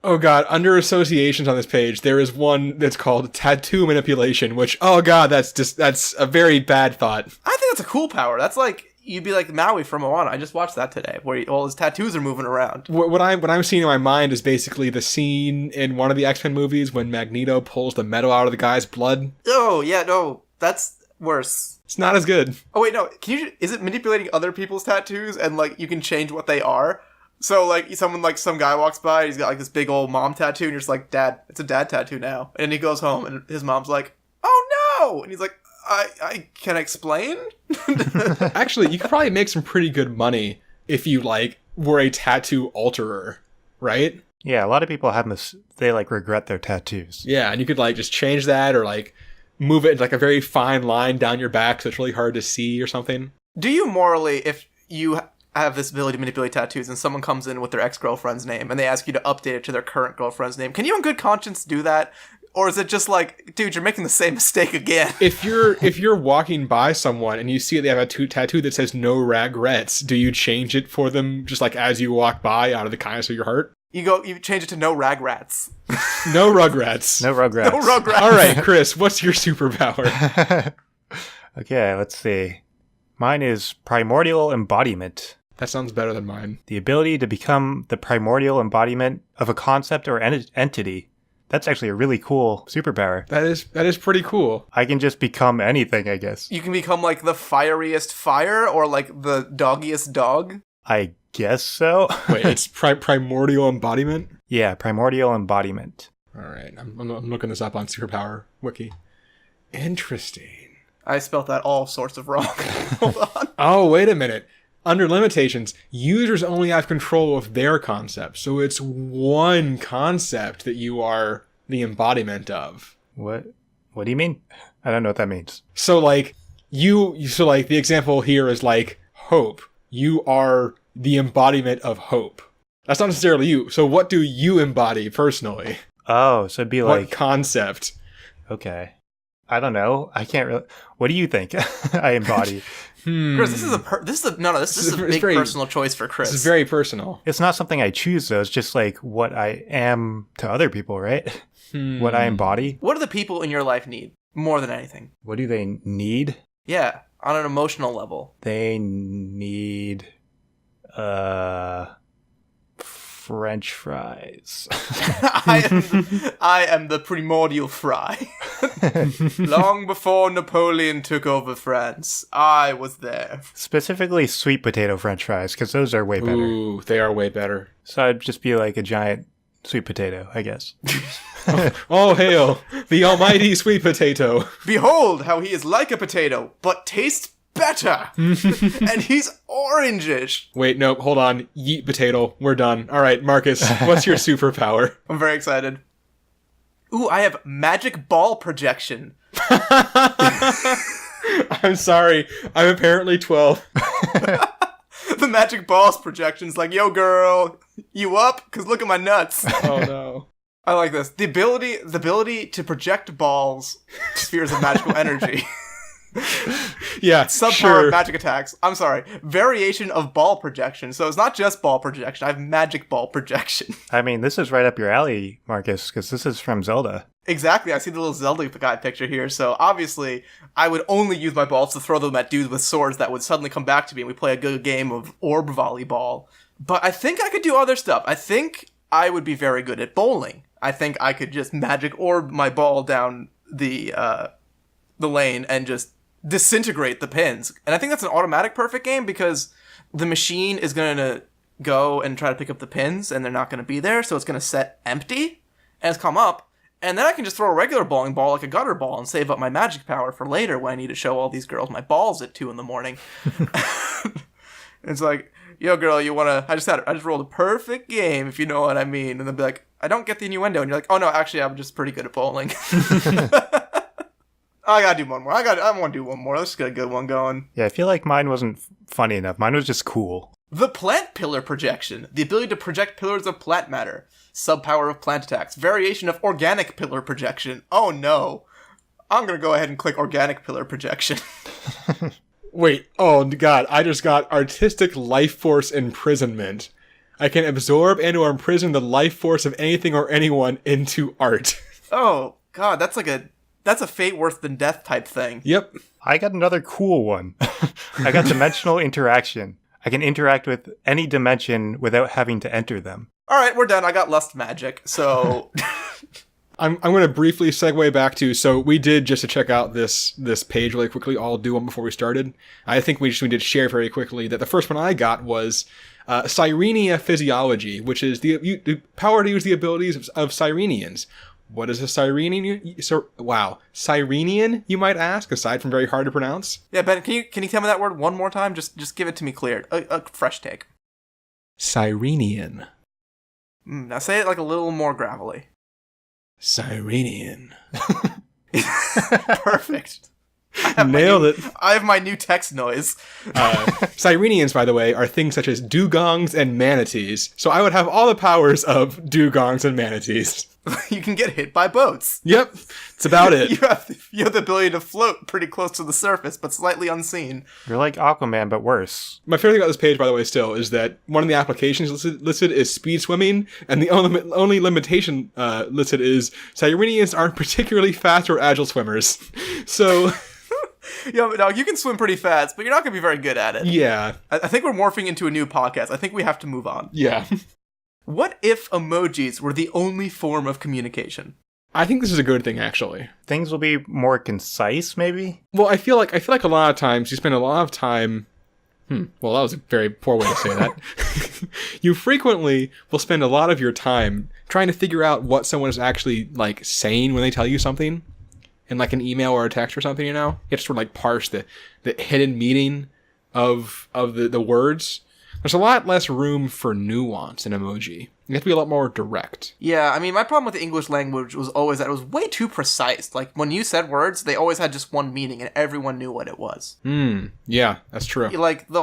Oh god, under associations on this page, there is one that's called tattoo manipulation, which, oh god, that's a very bad thought. I think that's a cool power. That's like, you'd be like Maui from Moana. I just watched that today, where all his tattoos are moving around. What I'm seeing in my mind is basically the scene in one of the X-Men movies when Magneto pulls the metal out of the guy's blood. Oh, yeah, no, that's worse. It's not as good. Oh, wait, no, is it manipulating other people's tattoos and, like, you can change what they are? So, like, some guy walks by, he's got, like, this big old mom tattoo, and you're just like, Dad, it's a dad tattoo now. And he goes home, and his mom's like, oh, no! And he's like, I can explain? Actually, you could probably make some pretty good money if you, like, were a tattoo alterer, right? Yeah, a lot of people have this, they, like, regret their tattoos. Yeah, and you could, like, just change that or, like, move it into, like, a very fine line down your back so it's really hard to see or something. Do you morally, if you have this ability to manipulate tattoos and someone comes in with their ex-girlfriend's name and they ask you to update it to their current girlfriend's name, can you in good conscience do that? Or is it just like, dude, you're making the same mistake again? If you're walking by someone and you see they have a tattoo that says no regrets, do you change it for them just like as you walk by out of the kindness of your heart? You change it to no ragrats. No rugrats. No rugrats. No rugrats. All right, Chris, what's your superpower? Okay, let's see. Mine is primordial embodiment. That sounds better than mine. The ability to become the primordial embodiment of a concept or entity. That's actually a really cool superpower. That is pretty cool. I can just become anything, I guess. You can become like the fieriest fire or like the doggiest dog. I guess so. Wait, it's primordial embodiment? Yeah, primordial embodiment. All right, I'm looking this up on Superpower Wiki. Interesting. I spelt that all sorts of wrong. Hold on. Oh, wait a minute. Under limitations, users only have control of their concept, so it's one concept that you are the embodiment of. What do you mean? I don't know what that means. So like the example here is like hope. You are the embodiment of hope. That's not necessarily you. So what do you embody personally? Oh, so it'd be What like concept? Okay. I don't know. I can't really. What do you think I embody? Chris, this is a big personal choice for Chris. This is very personal. It's not something I choose, though. It's just like what I am to other people, right? What I embody. What do the people in your life need more than anything? What do they need? Yeah, on an emotional level. They need French fries. I am the primordial fry. Long before Napoleon took over France, I was there. Specifically sweet potato French fries, because those are way better. Ooh, they are way better. So I'd just be like a giant sweet potato, I guess. Oh, hail, the almighty sweet potato. Behold how he is like a potato, but tastes better. And he's orangish. Wait, no, hold on. Yeet potato. We're done. All right, Marcus, what's your superpower? I'm very excited. Ooh, I have magic ball projection. I'm sorry. I'm apparently 12. The magic balls projection's like, yo, girl, you up? Because look at my nuts. Oh, no. I like this. The ability to project balls, spheres of magical energy. Yeah, Subpower sure. of magic attacks. I'm sorry. Variation of ball projection. So it's not just ball projection. I have magic ball projection. I mean, this is right up your alley, Marcus, because this is from Zelda. Exactly. I see the little Zelda guy picture here. So obviously, I would only use my balls to throw them at dudes with swords that would suddenly come back to me and we play a good game of orb volleyball. But I think I could do other stuff. I think I would be very good at bowling. I think I could just magic orb my ball down the lane and just disintegrate the pins. And I think that's an automatic perfect game because the machine is going to go and try to pick up the pins and they're not going to be there. So it's going to set empty and it's come up. And then I can just throw a regular bowling ball like a gutter ball and save up my magic power for later when I need to show all these girls my balls at 2 a.m. It's like, yo, girl, you want to... I just rolled a perfect game, if you know what I mean. And they'll be like, I don't get the innuendo. And you're like, oh, no, actually, I'm just pretty good at bowling. I gotta do one more. I want to do one more. Let's get a good one going. Yeah, I feel like mine wasn't funny enough. Mine was just cool. The plant pillar projection. The ability to project pillars of plant matter. Subpower of plant attacks. Variation of organic pillar projection. Oh, no. I'm gonna go ahead and click organic pillar projection. Wait, oh god, I just got artistic life force imprisonment. I can absorb and or imprison the life force of anything or anyone into art. Oh, God, that's a fate worse than death type thing. Yep. I got another cool one. I got dimensional interaction. I can interact with any dimension without having to enter them. All right, we're done. I got lust magic, so... I'm going to briefly segue back to, so we did, just to check out this page really quickly, I'll do one before we started. I think we did share very quickly that the first one I got was Sirenia Physiology, which is the power to use the abilities of Sirenians. What is a Sirenian? Sirenian, you might ask, aside from very hard to pronounce? Yeah, Ben, can you tell me that word one more time? Just give it to me clear. A fresh take. Sirenian. Now say it like a little more gravelly. Sirenian. Perfect. Nailed it. I have my new text noise. Sirenians, by the way, are things such as dugongs and manatees. So I would have all the powers of dugongs and manatees. You can get hit by boats. Yep, it's about it. You have the ability to float pretty close to the surface, but slightly unseen. You're like Aquaman, but worse. My favorite thing about this page, by the way, still, is that one of the applications listed is speed swimming, and the only limitation listed is Sirenians aren't particularly fast or agile swimmers. So... Yeah, but no, you can swim pretty fast, but you're not going to be very good at it. Yeah. I think we're morphing into a new podcast. I think we have to move on. Yeah. What if emojis were the only form of communication? I think this is a good thing, actually. Things will be more concise, maybe? Well, I feel like a lot of times you spend a lot of time... Well, that was a very poor way to say that. You frequently will spend a lot of your time trying to figure out what someone is actually, like, saying when they tell you something. In like an email or a text or something, you know? You have to sort of like parse the hidden meaning of the words. There's a lot less room for nuance in emoji. You have to be a lot more direct. Yeah, I mean, my problem with the English language was always that it was way too precise. Like, when you said words, they always had just one meaning, and everyone knew what it was. Yeah, that's true. Like, there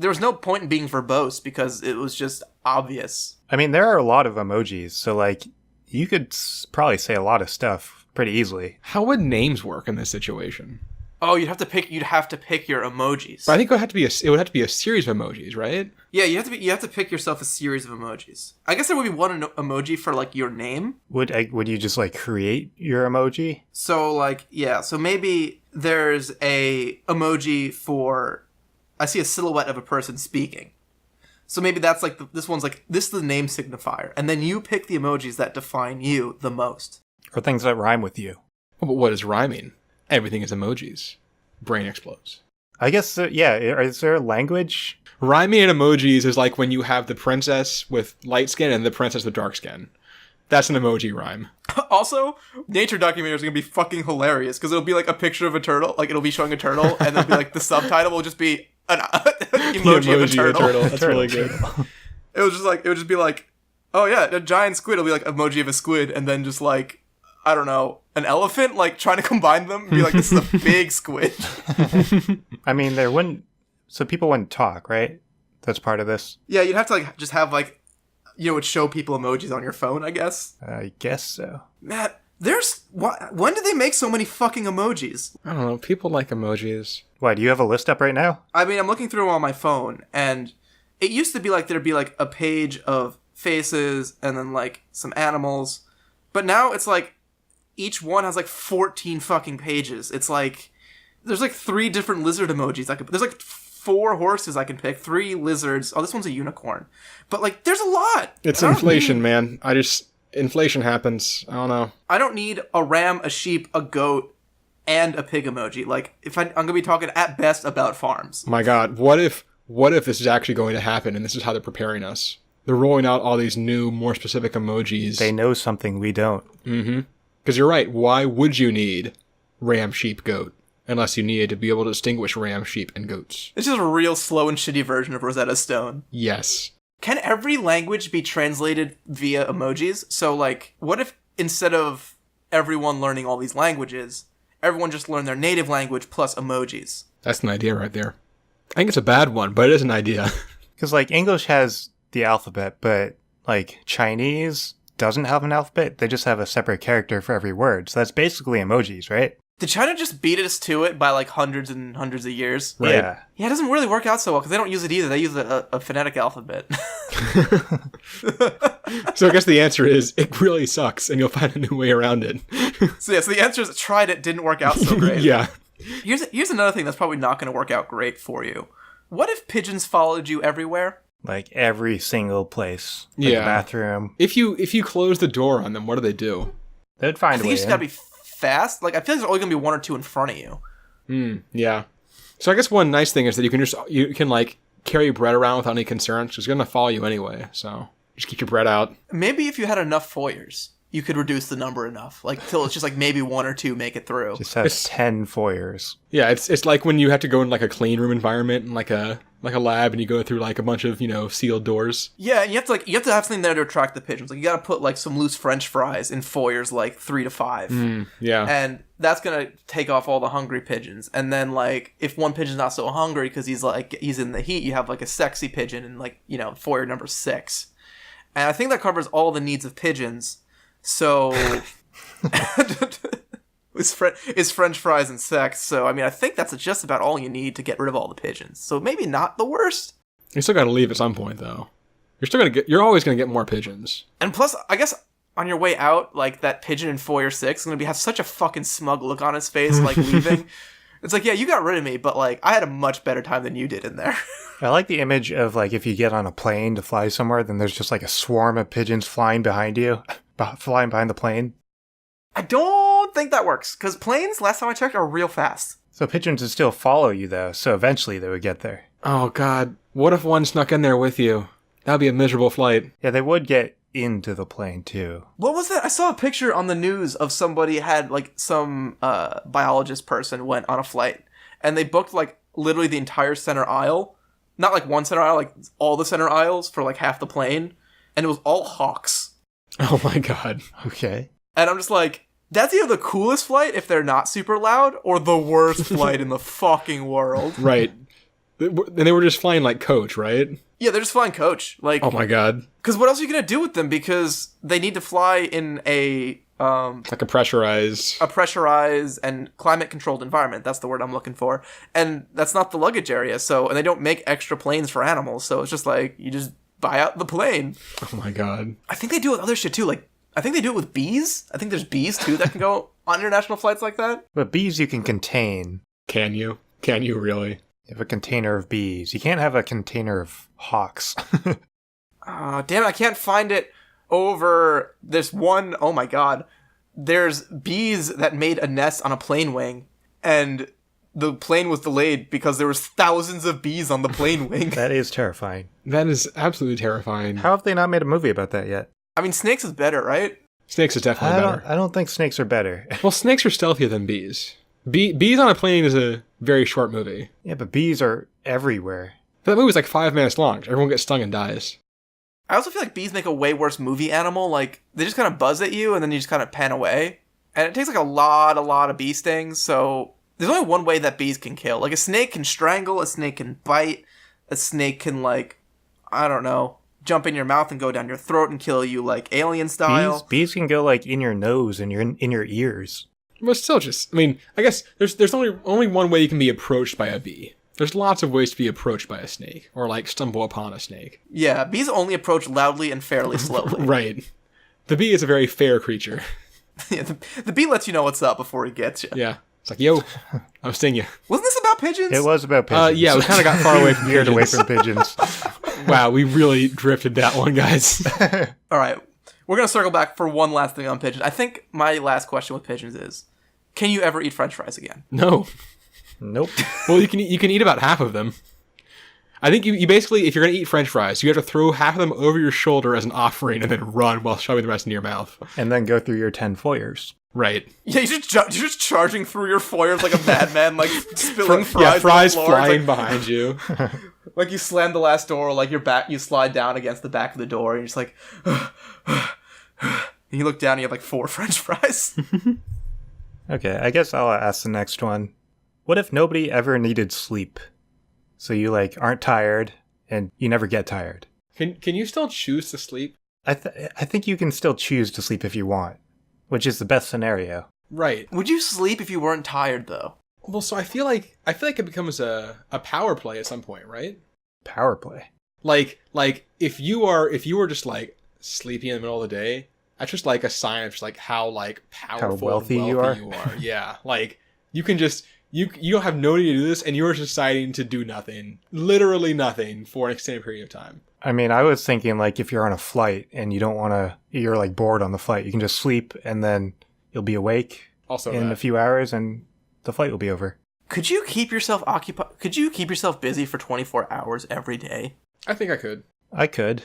was no point in being verbose, because it was just obvious. I mean, there are a lot of emojis, so, like, you could probably say a lot of stuff pretty easily. How would names work in this situation? Oh, you'd have to pick your emojis. But I think it would have to be a series of emojis, right? Yeah, you have to pick yourself a series of emojis. I guess there would be one emoji for like your name. Would you just like create your emoji? So like, yeah, so maybe there's a emoji for, I see a silhouette of a person speaking. So maybe that's like this one's like, this is the name signifier, and then you pick the emojis that define you the most. Or things that rhyme with you. Well, but what is rhyming? Everything is emojis. Brain explodes. I guess, yeah. Is there a language? Rhyming in emojis is like when you have the princess with light skin and the princess with dark skin. That's an emoji rhyme. Also, nature documentaries are going to be fucking hilarious because it'll be like a picture of a turtle. Like, it'll be showing a turtle, and it'll be like the subtitle will just be an emoji of a turtle. That's really good. It would just be like, oh yeah, a giant squid will be like emoji of a squid, and then just like, I don't know, an elephant, like trying to combine them, be like, this is a big squid. I mean, so people wouldn't talk, right? That's part of this. Yeah, you'd have to like just have like, you know, would show people emojis on your phone, I guess. I guess so. Matt, when did they make so many fucking emojis? I don't know. People like emojis. Why, do you have a list up right now? I mean, I'm looking through them on my phone, and it used to be like there'd be like a page of faces and then like some animals, but now it's like each one has like 14 fucking pages. It's like there's like 3 different lizard emojis there's like 4 horses I can pick, 3 lizards. Oh, this one's a unicorn. But like there's a lot. It's inflation, man. Inflation happens. I don't know. I don't need a ram, a sheep, a goat, and a pig emoji. Like, if I'm going to be talking at best about farms. My God, what if this is actually going to happen and this is how they're preparing us? They're rolling out all these new, more specific emojis. They know something we don't. Mm-hmm. Because you're right. Why would you need ram, sheep, goat? Unless you needed to be able to distinguish ram, sheep, and goats. It's just a real slow and shitty version of Rosetta Stone. Yes. Can every language be translated via emojis? So, like, what if instead of everyone learning all these languages, everyone just learned their native language plus emojis? That's an idea right there. I think it's a bad one, but it is an idea. Because, like, English has the alphabet, but, like, Chinese doesn't have an alphabet. They just have a separate character for every word. So that's basically emojis, right? Did China just beat us to it by, like, hundreds and hundreds of years? Right. Yeah, it doesn't really work out so well, because they don't use it either. They use a phonetic alphabet. So I guess the answer is it really sucks, and you'll find a new way around it. So the answer is tried it, didn't work out so great. Yeah. Here's another thing that's probably not going to work out great for you. What if pigeons followed you everywhere? Like every single place. Like Yeah. the bathroom. If you close the door on them, what do? They'd find I a think way you just in. gotta be fast. Like I feel like there's only gonna be one or two in front of you. Yeah. So I guess one nice thing is that you can like carry bread around without any concerns. 'Cause it's gonna follow you anyway. So just keep your bread out. Maybe if you had enough foyers, you could reduce the number enough, like till it's just like maybe one or two make it through. Just have 10 foyers. Yeah, it's like when you have to go in like a clean room environment and like a lab, and you go through like a bunch of sealed doors. Yeah, and you have to have something there to attract the pigeons. Like you gotta put like some loose French fries in foyers like 3 to 5. Yeah. And that's gonna take off all the hungry pigeons. And then like if one pigeon's not so hungry because he's in the heat, you have like a sexy pigeon in like foyer number 6. And I think that covers all the needs of pigeons. So is French fries and sex. So I mean, I think that's just about all you need to get rid of all the pigeons. So maybe not the worst. You still got to leave at some point though. You're always gonna get more pigeons. And plus, I guess on your way out, like that pigeon in foyer 6 is gonna have such a fucking smug look on his face, like leaving. It's like, yeah, you got rid of me, but like I had a much better time than you did in there. I like the image of like if you get on a plane to fly somewhere, then there's just like a swarm of pigeons flying behind you, flying behind the plane. I don't think that works, because planes, last time I checked, are real fast. So pigeons would still follow you though, so eventually they would get there. Oh god, what if one snuck in there with you? That'd be a miserable flight. Yeah, they would get into the plane too. What was that? I saw a picture on the news of somebody had, like, some biologist person went on a flight, and they booked, like, literally the entire center aisle. Not, like, one center aisle, like, all the center aisles for, like, half the plane. And it was all hawks. Oh my god. Okay. And I'm just like, that's either the coolest flight if they're not super loud, or the worst flight in the fucking world. Right. And they were just flying like coach, right? Yeah, they're just flying coach. Like, oh my god. Because what else are you going to do with them? Because they need to fly in a like a pressurized and climate-controlled environment. That's the word I'm looking for. And that's not the luggage area. So, and they don't make extra planes for animals. So it's just like, you just buy out the plane. Oh my god. I think they do it with other shit too. Like, I think they do it with bees. I think there's bees too that can go on international flights like that. But bees you can contain. Can you? Can you really? You have a container of bees. You can't have a container of hawks. Damn it, I can't find it over this one. Oh my god. There's bees that made a nest on a plane wing, and the plane was delayed because there was thousands of bees on the plane wing. That is terrifying. That is absolutely terrifying. How have they not made a movie about that yet? I mean, snakes is better, right? Snakes is definitely better. I don't think snakes are better. Well, snakes are stealthier than bees. Bees on a plane is a very short movie. Yeah, but bees are everywhere. But that movie's like 5 minutes long. Everyone gets stung and dies. I also feel like bees make a way worse movie animal. Like, they just kind of buzz at you, and then you just kind of pan away. And it takes like a lot of bee stings, so there's only one way that bees can kill. Like, a snake can strangle, a snake can bite, a snake can, like, I don't know, jump in your mouth and go down your throat and kill you, like, alien style. Bees can go, like, in your nose and in your ears. But still just, I mean, I guess there's only one way you can be approached by a bee. There's lots of ways to be approached by a snake, or, like, stumble upon a snake. Yeah, bees only approach loudly and fairly slowly. Right. The bee is a very fair creature. Yeah, the bee lets you know what's up before he gets you. Yeah. It's like, yo, I'm sting you. Wasn't this about pigeons? It was about pigeons. Yeah, we kind of got far away from Veered away pigeons. from pigeons. Wow, we really drifted that one, guys. All right, we're going to circle back for one last thing on pigeons. I think my last question with pigeons is, can you ever eat French fries again? No. Nope. Well, you can eat about half of them. I think you basically, if you're going to eat French fries, you have to throw half of them over your shoulder as an offering and then run while shoving the rest into your mouth. And then go through your 10 foyers. Right. Yeah, you're just charging through your foyers like a madman, like spilling fries. Yeah, fries on the floor. flying Like, behind you. like you slam the last door, like you slide down against the back of the door, and you're just like, and you look down and you have like 4 French fries. Okay, I guess I'll ask the next one. What if nobody ever needed sleep? So you, like, aren't tired, and you never get tired. Can you still choose to sleep? I think you can still choose to sleep if you want, which is the best scenario. Right. Would you sleep if you weren't tired, though? Well, so I feel like it becomes a power play at some point, right? Power play. Like if you were just like sleepy in the middle of the day, that's just like a sign of just like how like powerful, How wealthy and you wealthy are. you are. Yeah, like you can just you don't have no need to do this, and you're deciding to do nothing, literally nothing, for an extended period of time. I mean, I was thinking like if you're on a flight and you don't want to, you're like bored on the flight, you can just sleep and then you'll be awake Also, in that. a few hours and the flight will be over. Could you keep yourself occupied? Could you keep yourself busy for 24 hours every day? I think I could. I could.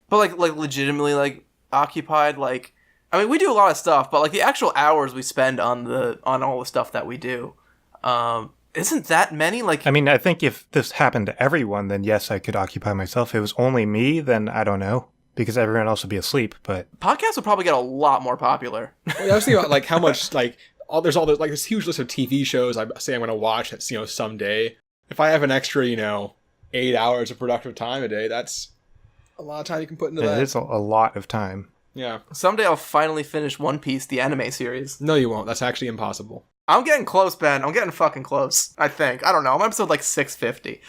But like legitimately like occupied, like I mean we do a lot of stuff, but like the actual hours we spend on all the stuff that we do, isn't that many? Like I mean, I think if this happened to everyone, then yes, I could occupy myself. If it was only me, then I don't know, because everyone else would be asleep. But podcasts would probably get a lot more popular. I was thinking about like how much like there's all this like this huge list of TV shows I say I'm going to watch that's someday. If I have an extra 8 hours of productive time a day, that's a lot of time you can put into that. it is a lot of time. Yeah. Someday I'll finally finish One Piece, the anime series. No, you won't. That's actually impossible. I'm getting close, Ben. I'm getting fucking close. I think. I don't know. I'm episode like 650.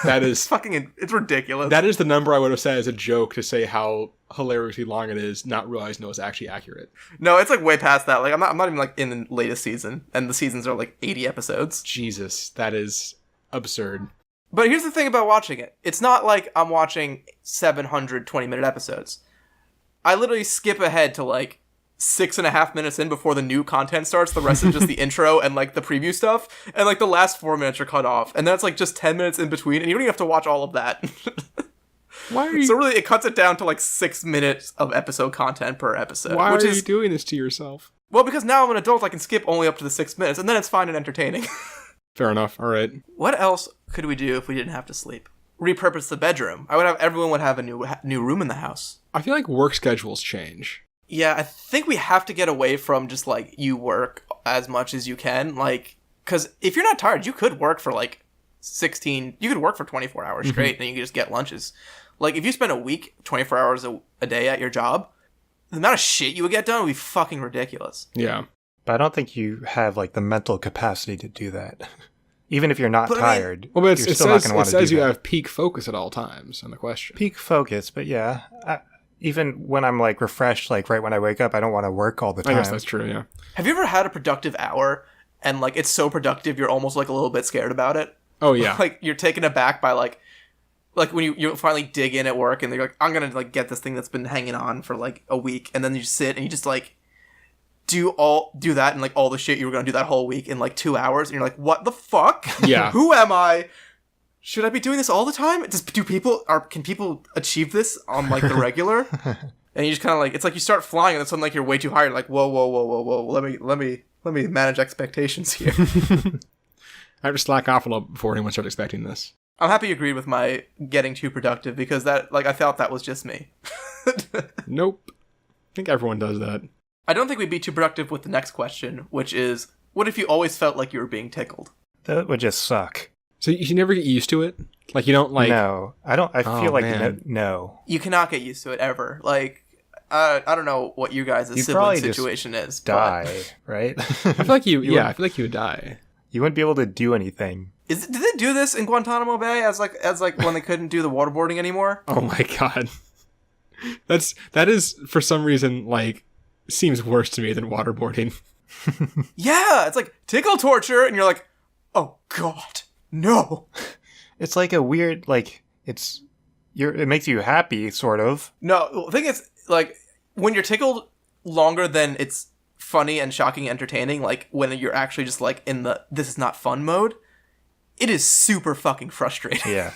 That It's is fucking. It's ridiculous. that is the number I would have said as a joke to say how hilariously long it is, not realizing it was actually accurate. No, it's like way past that. Like I'm not even like in the latest season, and the seasons are like 80 episodes. Jesus, that is absurd. But here's the thing about watching it. It's not like I'm watching 720-minute episodes. I literally skip ahead to like 6.5 minutes in before the new content starts. The rest is just the intro and like the preview stuff. And like the last 4 minutes are cut off. And then it's like just 10 minutes in between. And you don't even have to watch all of that. Why are you? So really it cuts it down to like 6 minutes of episode content per episode. Why which are is, you doing this to yourself? well, because now I'm an adult, I can skip only up to the 6 minutes. And then it's fine and entertaining. Fair enough. All right. What else could we do if we didn't have to sleep? Repurpose the bedroom. Everyone would have a new room in the house. I feel like work schedules change. Yeah, I think we have to get away from just like you work as much as you can, like because if you're not tired, you could work for like 16. You could work for 24 hours straight, and you could just get lunches. Like if you spend a week, 24 hours a day at your job, the amount of shit you would get done would be fucking ridiculous. Yeah. But I don't think you have like the mental capacity to do that. Even if you're not But I mean- tired, Well, but you're still not going to want it to do says you that. have peak focus at all times on the question. Peak focus, but yeah. Even when I'm like refreshed, like right when I wake up, I don't want to work all the I time. guess that's true, yeah. Have you ever had a productive hour and like it's so productive you're almost like a little bit scared about it? Oh, yeah. Like you're taken aback by like when you finally dig in at work and they're like, I'm gonna like get this thing that's been hanging on for like a week, and then you sit and you just like do that and like all the shit you were gonna do that whole week in like 2 hours, and you're like, what the fuck? Yeah. Who am I? Should I be doing this all the time? Can people achieve this on like the regular? And you just kind of like, it's like you start flying and then suddenly like you're way too high. You're like, whoa. Let me manage expectations here. I have to slack off a little before anyone starts expecting this. I'm happy you agreed with my getting too productive, because that, like, I felt that was just me. Nope. I think everyone does that. I don't think we'd be too productive with the next question, which is, what if you always felt like you were being tickled? That would just suck. So you never get used to it? Like you don't like... No, I don't. I Oh, feel like man. no. You cannot get used to it ever. Like, I don't know what you guys' You'd sibling probably just situation is. Die, right? I feel like you... You I feel like you would die. You wouldn't be able to do anything. Did they do this in Guantanamo Bay as when they couldn't do the waterboarding anymore? Oh my god. That is, for some reason, like, seems worse to me than waterboarding. Yeah, it's like tickle torture, and you're like, oh god, no. It's like a weird, like, it makes you happy, sort of. No, the thing is, like, when you're tickled longer than it's funny and shocking and entertaining, like, when you're actually just, like, in the this is not fun mode, it is super fucking frustrating. Yeah.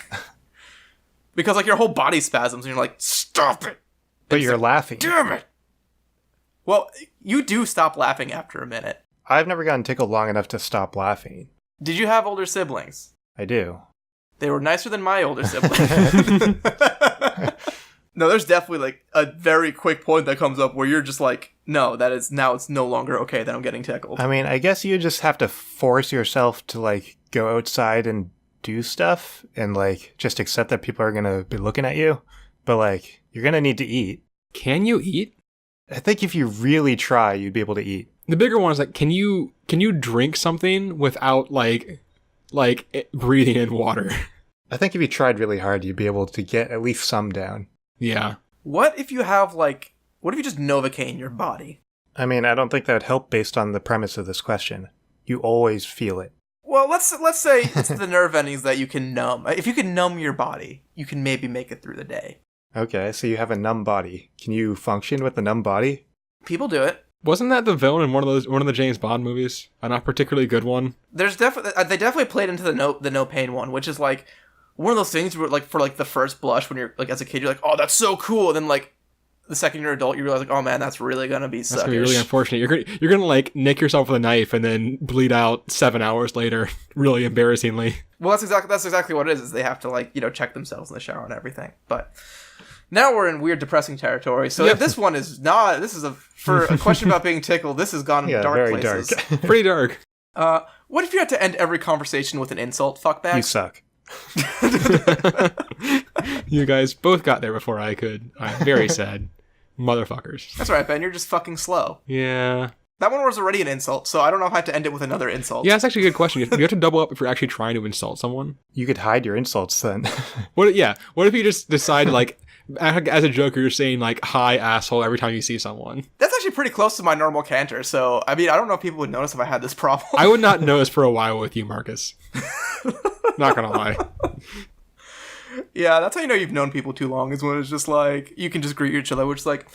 Because, like, your whole body spasms, and you're like, stop it! But It's you're like, laughing. damn it! Well, you do stop laughing after a minute. I've never gotten tickled long enough to stop laughing. Did you have older siblings? I do. They were nicer than my older siblings. No, there's definitely, like, a very quick point that comes up where you're just like, no, now it's no longer okay that I'm getting tickled. I mean, I guess you just have to force yourself to, like, go outside and do stuff and, like, just accept that people are going to be looking at you. But, like, you're going to need to eat. Can you eat? I think if you really try, you'd be able to eat. The bigger one is like, can you drink something without like breathing in water? I think if you tried really hard, you'd be able to get at least some down. Yeah. What if you have, like, what if you just Novocaine your body? I mean, I don't think that would help based on the premise of this question. You always feel it. Well, let's say it's the nerve endings that you can numb. If you can numb your body, you can maybe make it through the day. Okay, so you have a numb body. Can you function with a numb body? People do it. Wasn't that the villain in one of the James Bond movies? A not particularly good one. There's definitely they definitely played into the no pain one, which is like one of those things where like for like the first blush when you're like as a kid you're like, oh, that's so cool, and then like the second you're an adult you realize like, oh man, that's really gonna be suckish. That's gonna be really unfortunate. You're gonna like nick yourself with a knife and then bleed out 7 hours later, really embarrassingly. Well, that's exactly what it is they have to like check themselves in the shower and everything, but. Now we're in weird, depressing territory. So if this one is not. This is for a question about being tickled. This has gone dark very places. Dark. Pretty dark. What if you had to end every conversation with an insult, fuckbag? You suck. You guys both got there before I could. I'm very sad. Motherfuckers. That's right, Ben. You're just fucking slow. Yeah. That one was already an insult, so I don't know if I had to end it with another insult. Yeah, that's actually a good question. You have to double up if you're actually trying to insult someone. You could hide your insults then. What if you just decide like. As a joker, you're saying like "hi asshole" every time you see someone. That's actually pretty close to my normal canter. So I mean, I don't know if people would notice if I had this problem. I would not notice for a while with you, Marcus. Not gonna lie. Yeah, that's how you know you've known people too long. Is when it's just like you can just greet each other, which is like,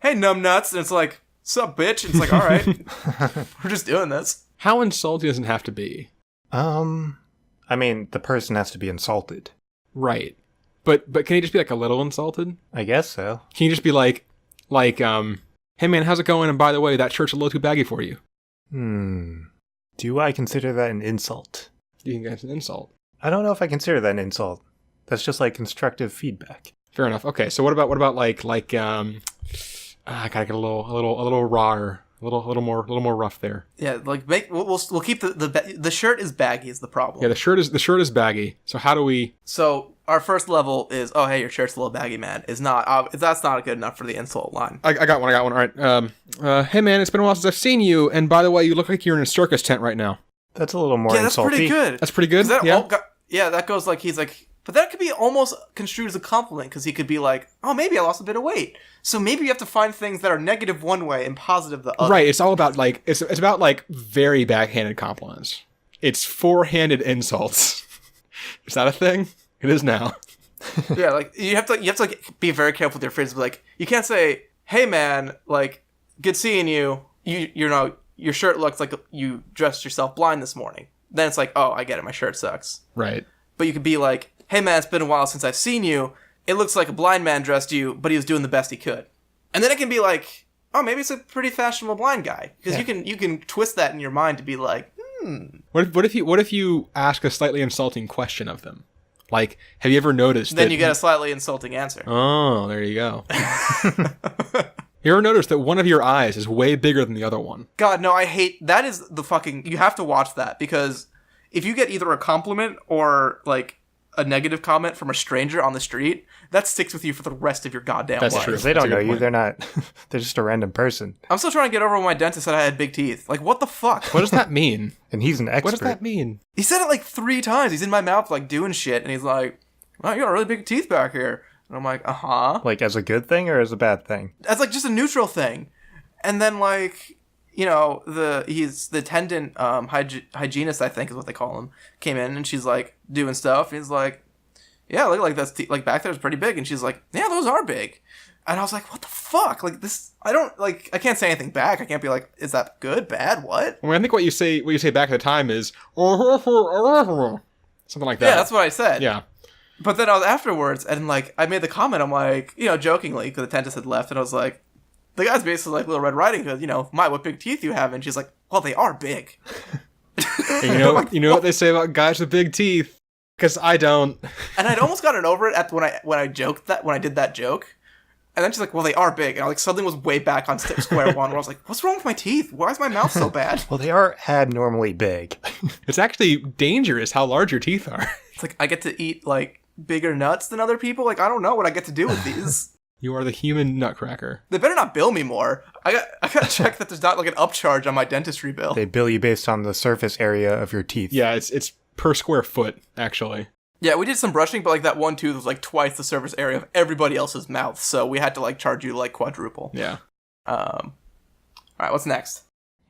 "Hey, numbnuts," and it's like, "Sup, bitch?" And it's like, "All right, we're just doing this." How insulting does it have to be? I mean, the person has to be insulted. Right. But can he just be like a little insulted? I guess so. Can you just be like, hey man, how's it going? And by the way, that shirt's a little too baggy for you. Do I consider that an insult? You think that's an insult? I don't know if I consider that an insult. That's just like constructive feedback. Fair enough. Okay, so what about I gotta get a little rawer, a little more rough there. Yeah, like we'll keep the shirt is baggy is the problem. Yeah, the shirt is baggy. So how do we? So our first level is, oh hey, your shirt's a little baggy, man. Is not that's not good enough for the insult line. I got one. All right. Hey man, it's been a while since I've seen you, and by the way, you look like you're in a circus tent right now. That's a little more insulty. That's pretty good. That's pretty good. That goes like he's like. But that could be almost construed as a compliment, because he could be like, oh, maybe I lost a bit of weight. So maybe you have to find things that are negative one way and positive the other. Right, it's all about, like, it's about, like, very backhanded compliments. It's forehanded insults. Is that a thing? It is now. Yeah, like, you have to like, be very careful with your phrases. Like, you can't say, hey, man, like, good seeing you. You know, your shirt looks like you dressed yourself blind this morning. Then it's like, oh, I get it, my shirt sucks. Right. But you could be like, hey man, it's been a while since I've seen you. It looks like a blind man dressed you, but he was doing the best he could. And then it can be like, oh, maybe it's a pretty fashionable blind guy. Because you can twist that in your mind to be like, What if you ask a slightly insulting question of them? Like, have you ever noticed Then you get a slightly insulting answer. Oh, there you go. You ever noticed that one of your eyes is way bigger than the other one? God, no, I hate... That is the fucking... You have to watch that, because if you get either a compliment or, like, a negative comment from a stranger on the street, that sticks with you for the rest of your goddamn life. That's true. They don't know you. They're not... They're just a random person. I'm still trying to get over when my dentist said I had big teeth. Like, what the fuck? What does that mean? And he's an expert. What does that mean? He said it like 3 times. He's in my mouth, like, doing shit, and he's like, oh, you got really big teeth back here. And I'm like, uh-huh. Like, as a good thing or as a bad thing? As, like, just a neutral thing. And then, like... You know, the attendant hygienist, I think is what they call him, came in and she's like doing stuff. And he's like, yeah, look like that's like back there is pretty big. And she's like, yeah, those are big. And I was like, what the fuck? Like this, I can't say anything back. I can't be like, is that good, bad, what? I mean, I think what you say back at the time is something like that. Yeah, that's what I said. Yeah. But then I was afterwards and like I made the comment. I'm like, you know, jokingly because the dentist had left, and I was like. The guy's basically like Little Red Riding Hood, you know, what big teeth you have. And she's like, well, they are big. And you know what they say about guys with big teeth? Because I don't. And I'd almost gotten over it when I did that joke. And then she's like, well, they are big. And I like suddenly was way back on square one where I was like, what's wrong with my teeth? Why is my mouth so bad? Well, they are abnormally big. It's actually dangerous how large your teeth are. It's like I get to eat like bigger nuts than other people. Like, I don't know what I get to do with these. You are the human nutcracker. They better not bill me more. I got to check that there's not like an upcharge on my dentistry bill. They bill you based on the surface area of your teeth. Yeah, it's per square foot, actually. Yeah, we did some brushing, but like that one tooth was like twice the surface area of everybody else's mouth, so we had to like charge you like quadruple. Yeah. All right, what's next?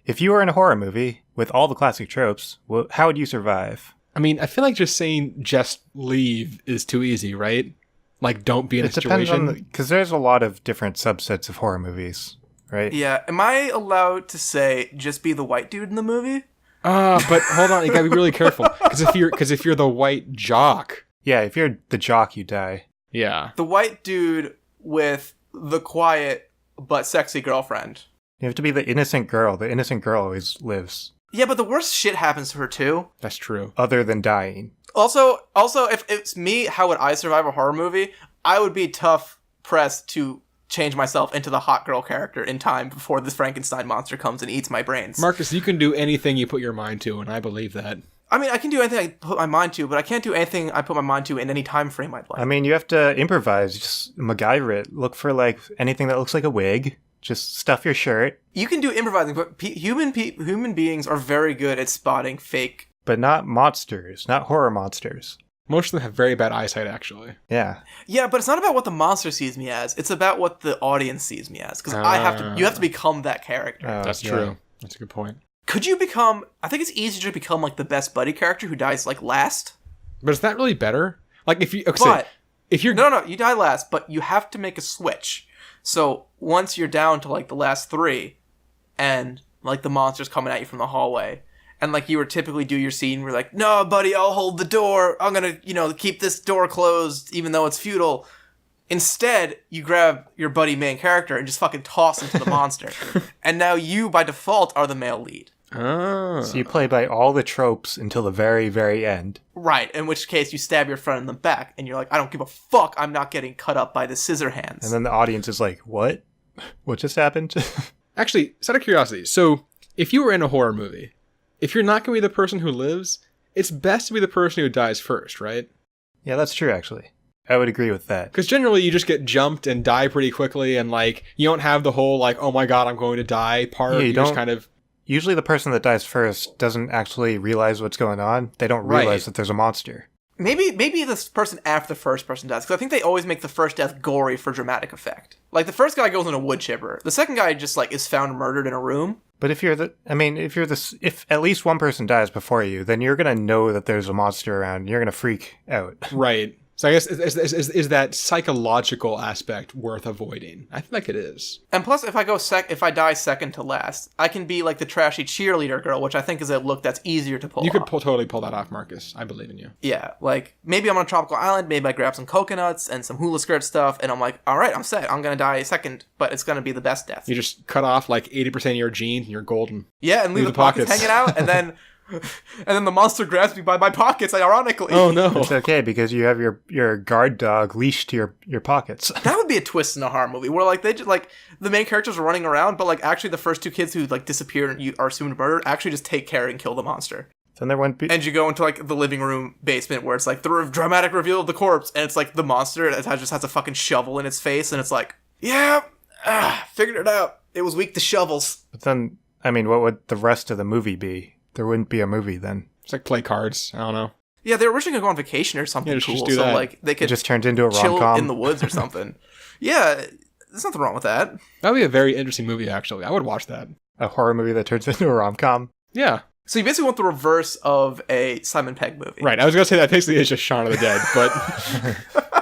If you were in a horror movie with all the classic tropes, how would you survive? I mean, I feel like just saying just leave is too easy, right? Like, don't be in a Depends situation. because there's a lot of different subsets of horror movies, right? Yeah, am I allowed to say just be the white dude in the movie? But hold on, you gotta be really careful because if you're the white jock, Yeah, if you're the jock, you die. yeah, The white dude with the quiet but sexy girlfriend. You have to be the innocent girl. The innocent girl always lives, Yeah, but the worst shit happens to her too. that's true. other than dying. Also, if it's me, how would I survive a horror movie? I would be tough pressed to change myself into the hot girl character in time before this Frankenstein monster comes and eats my brains. Marcus, you can do anything you put your mind to, and I believe that. I mean, I can do anything I put my mind to, but I can't do anything I put my mind to in any time frame I'd like. I mean, you have to improvise. Just MacGyver it. Look for like anything that looks like a wig. Just stuff your shirt, You can do improvising, but human beings are very good at spotting fake. but not monsters, not horror monsters. Most of them have very bad eyesight, actually. Yeah. Yeah, but it's not about what the monster sees me as. It's about what the audience sees me as. Because you have to become that character. That's yeah. true. That's a good point. Could you become? I think it's easier to become like the best buddy character who dies like last. But is that really better? Like if you, But if you're no, you die last, but you have to make a switch. So once you're down to like the last 3, and like the monster's coming at you from the hallway, and like you would typically do your scene where you're like, no, buddy, I'll hold the door. I'm gonna, keep this door closed even though it's futile. Instead, you grab your buddy main character and just fucking toss into the monster. And now you, by default, are the male lead. Oh. So you play by all the tropes until the very, very end. Right, in which case you stab your friend in the back, and you're like, I don't give a fuck, I'm not getting cut up by the scissor hands. And then the audience is like, what? What just happened? Actually, out of curiosity, so if you were in a horror movie, if you're not going to be the person who lives, it's best to be the person who dies first, right? Yeah, that's true, actually. I would agree with that. Because generally you just get jumped and die pretty quickly, and like you don't have the whole like, oh my god, I'm going to die part. Yeah, you just don't- kind of Usually the person that dies first doesn't actually realize what's going on. They don't realize Right. that there's a monster. Maybe this person after the first person dies, because I think they always make the first death gory for dramatic effect. Like, the first guy goes in a wood chipper. The second guy just, like, is found murdered in a room. But if if at least one person dies before you, then you're going to know that there's a monster around and you're going to freak out. right. So I guess is that psychological aspect worth avoiding? I feel like it is. And plus, if I die second to last, I can be, like, the trashy cheerleader girl, which I think is a look that's easier to pull You off. could totally pull that off, Marcus. I believe in you. Yeah, like, maybe I'm on a tropical island, maybe I grab some coconuts and some hula skirt stuff, and I'm like, alright, I'm set, I'm gonna die second, but it's gonna be the best death. You just cut off like 80% of your jeans and you're golden. Yeah, and leave the pockets hanging out, and then the monster grabs me by my pockets, ironically. Oh no. It's okay because you have your guard dog leashed to your pockets. That would be a twist in a horror movie, where, like, they just, like, the main characters are running around, but, like, actually the first 2 kids who, like, disappear and are assumed murdered actually just take care and kill the monster. Then there wouldn't be... And you go into, like, the living room basement where it's, like, the dramatic reveal of the corpse, and it's, like, the monster that just has a fucking shovel in its face, and it's like, yeah, figured it out. It was weak to shovels. But then, I mean, what would the rest of the movie be? There wouldn't be a movie then. It's like play cards. I don't know. Yeah, they were originally going to go on vacation or something Yeah, cool, just do so, that. like, they It could just turned into a chill rom-com. in the woods or something. Yeah, there's nothing wrong with that. That would be a very interesting movie, actually. I would watch that. A horror movie that turns into a rom-com. Yeah. So you basically want the reverse of a Simon Pegg movie. Right. I was going to say that basically is just Shaun of the Dead, but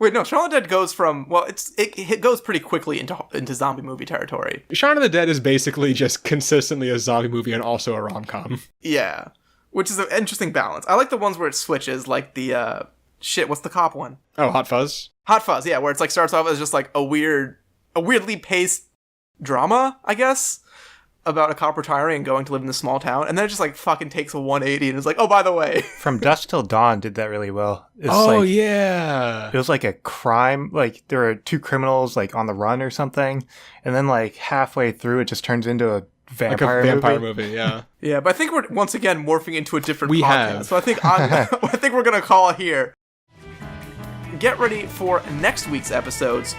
Wait, no, Shaun of the Dead goes from, well, it goes pretty quickly into zombie movie territory. Shaun of the Dead is basically just consistently a zombie movie and also a rom-com. Yeah. Which is an interesting balance. I like the ones where it switches, like the, what's the cop one? Oh, Hot Fuzz? Hot Fuzz, yeah, where it's like starts off as just like a weirdly paced drama, I guess, about a cop retiring and going to live in this small town, and then it just like fucking takes a 180 and is like, oh, by the way. From Dusk Till Dawn did that really well. It's Yeah. It was like a crime, like there were 2 criminals like on the run or something, and then like halfway through it just turns into a vampire, like a vampire movie. movie, yeah. Yeah, but I think we're once again morphing into a different We podcast. have. So I think I think we're gonna call it here. Get ready for next week's episodes.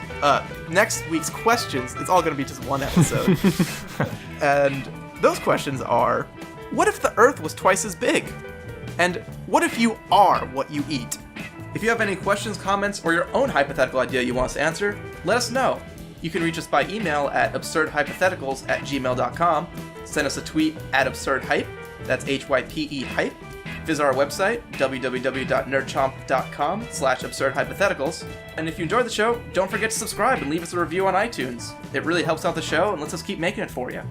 Next week's questions. It's all gonna be just one episode. And those questions are: what if the Earth was twice as big? And what if you are what you eat? If you have any questions, comments, or your own hypothetical idea you want us to answer, let us know. You can reach us by email at absurdhypotheticals@gmail.com, send us a tweet at absurdhype, that's HYPE hype, visit our website, www.nerdchomp.com/absurdhypotheticals, and if you enjoyed the show, don't forget to subscribe and leave us a review on iTunes. It really helps out the show and lets us keep making it for you.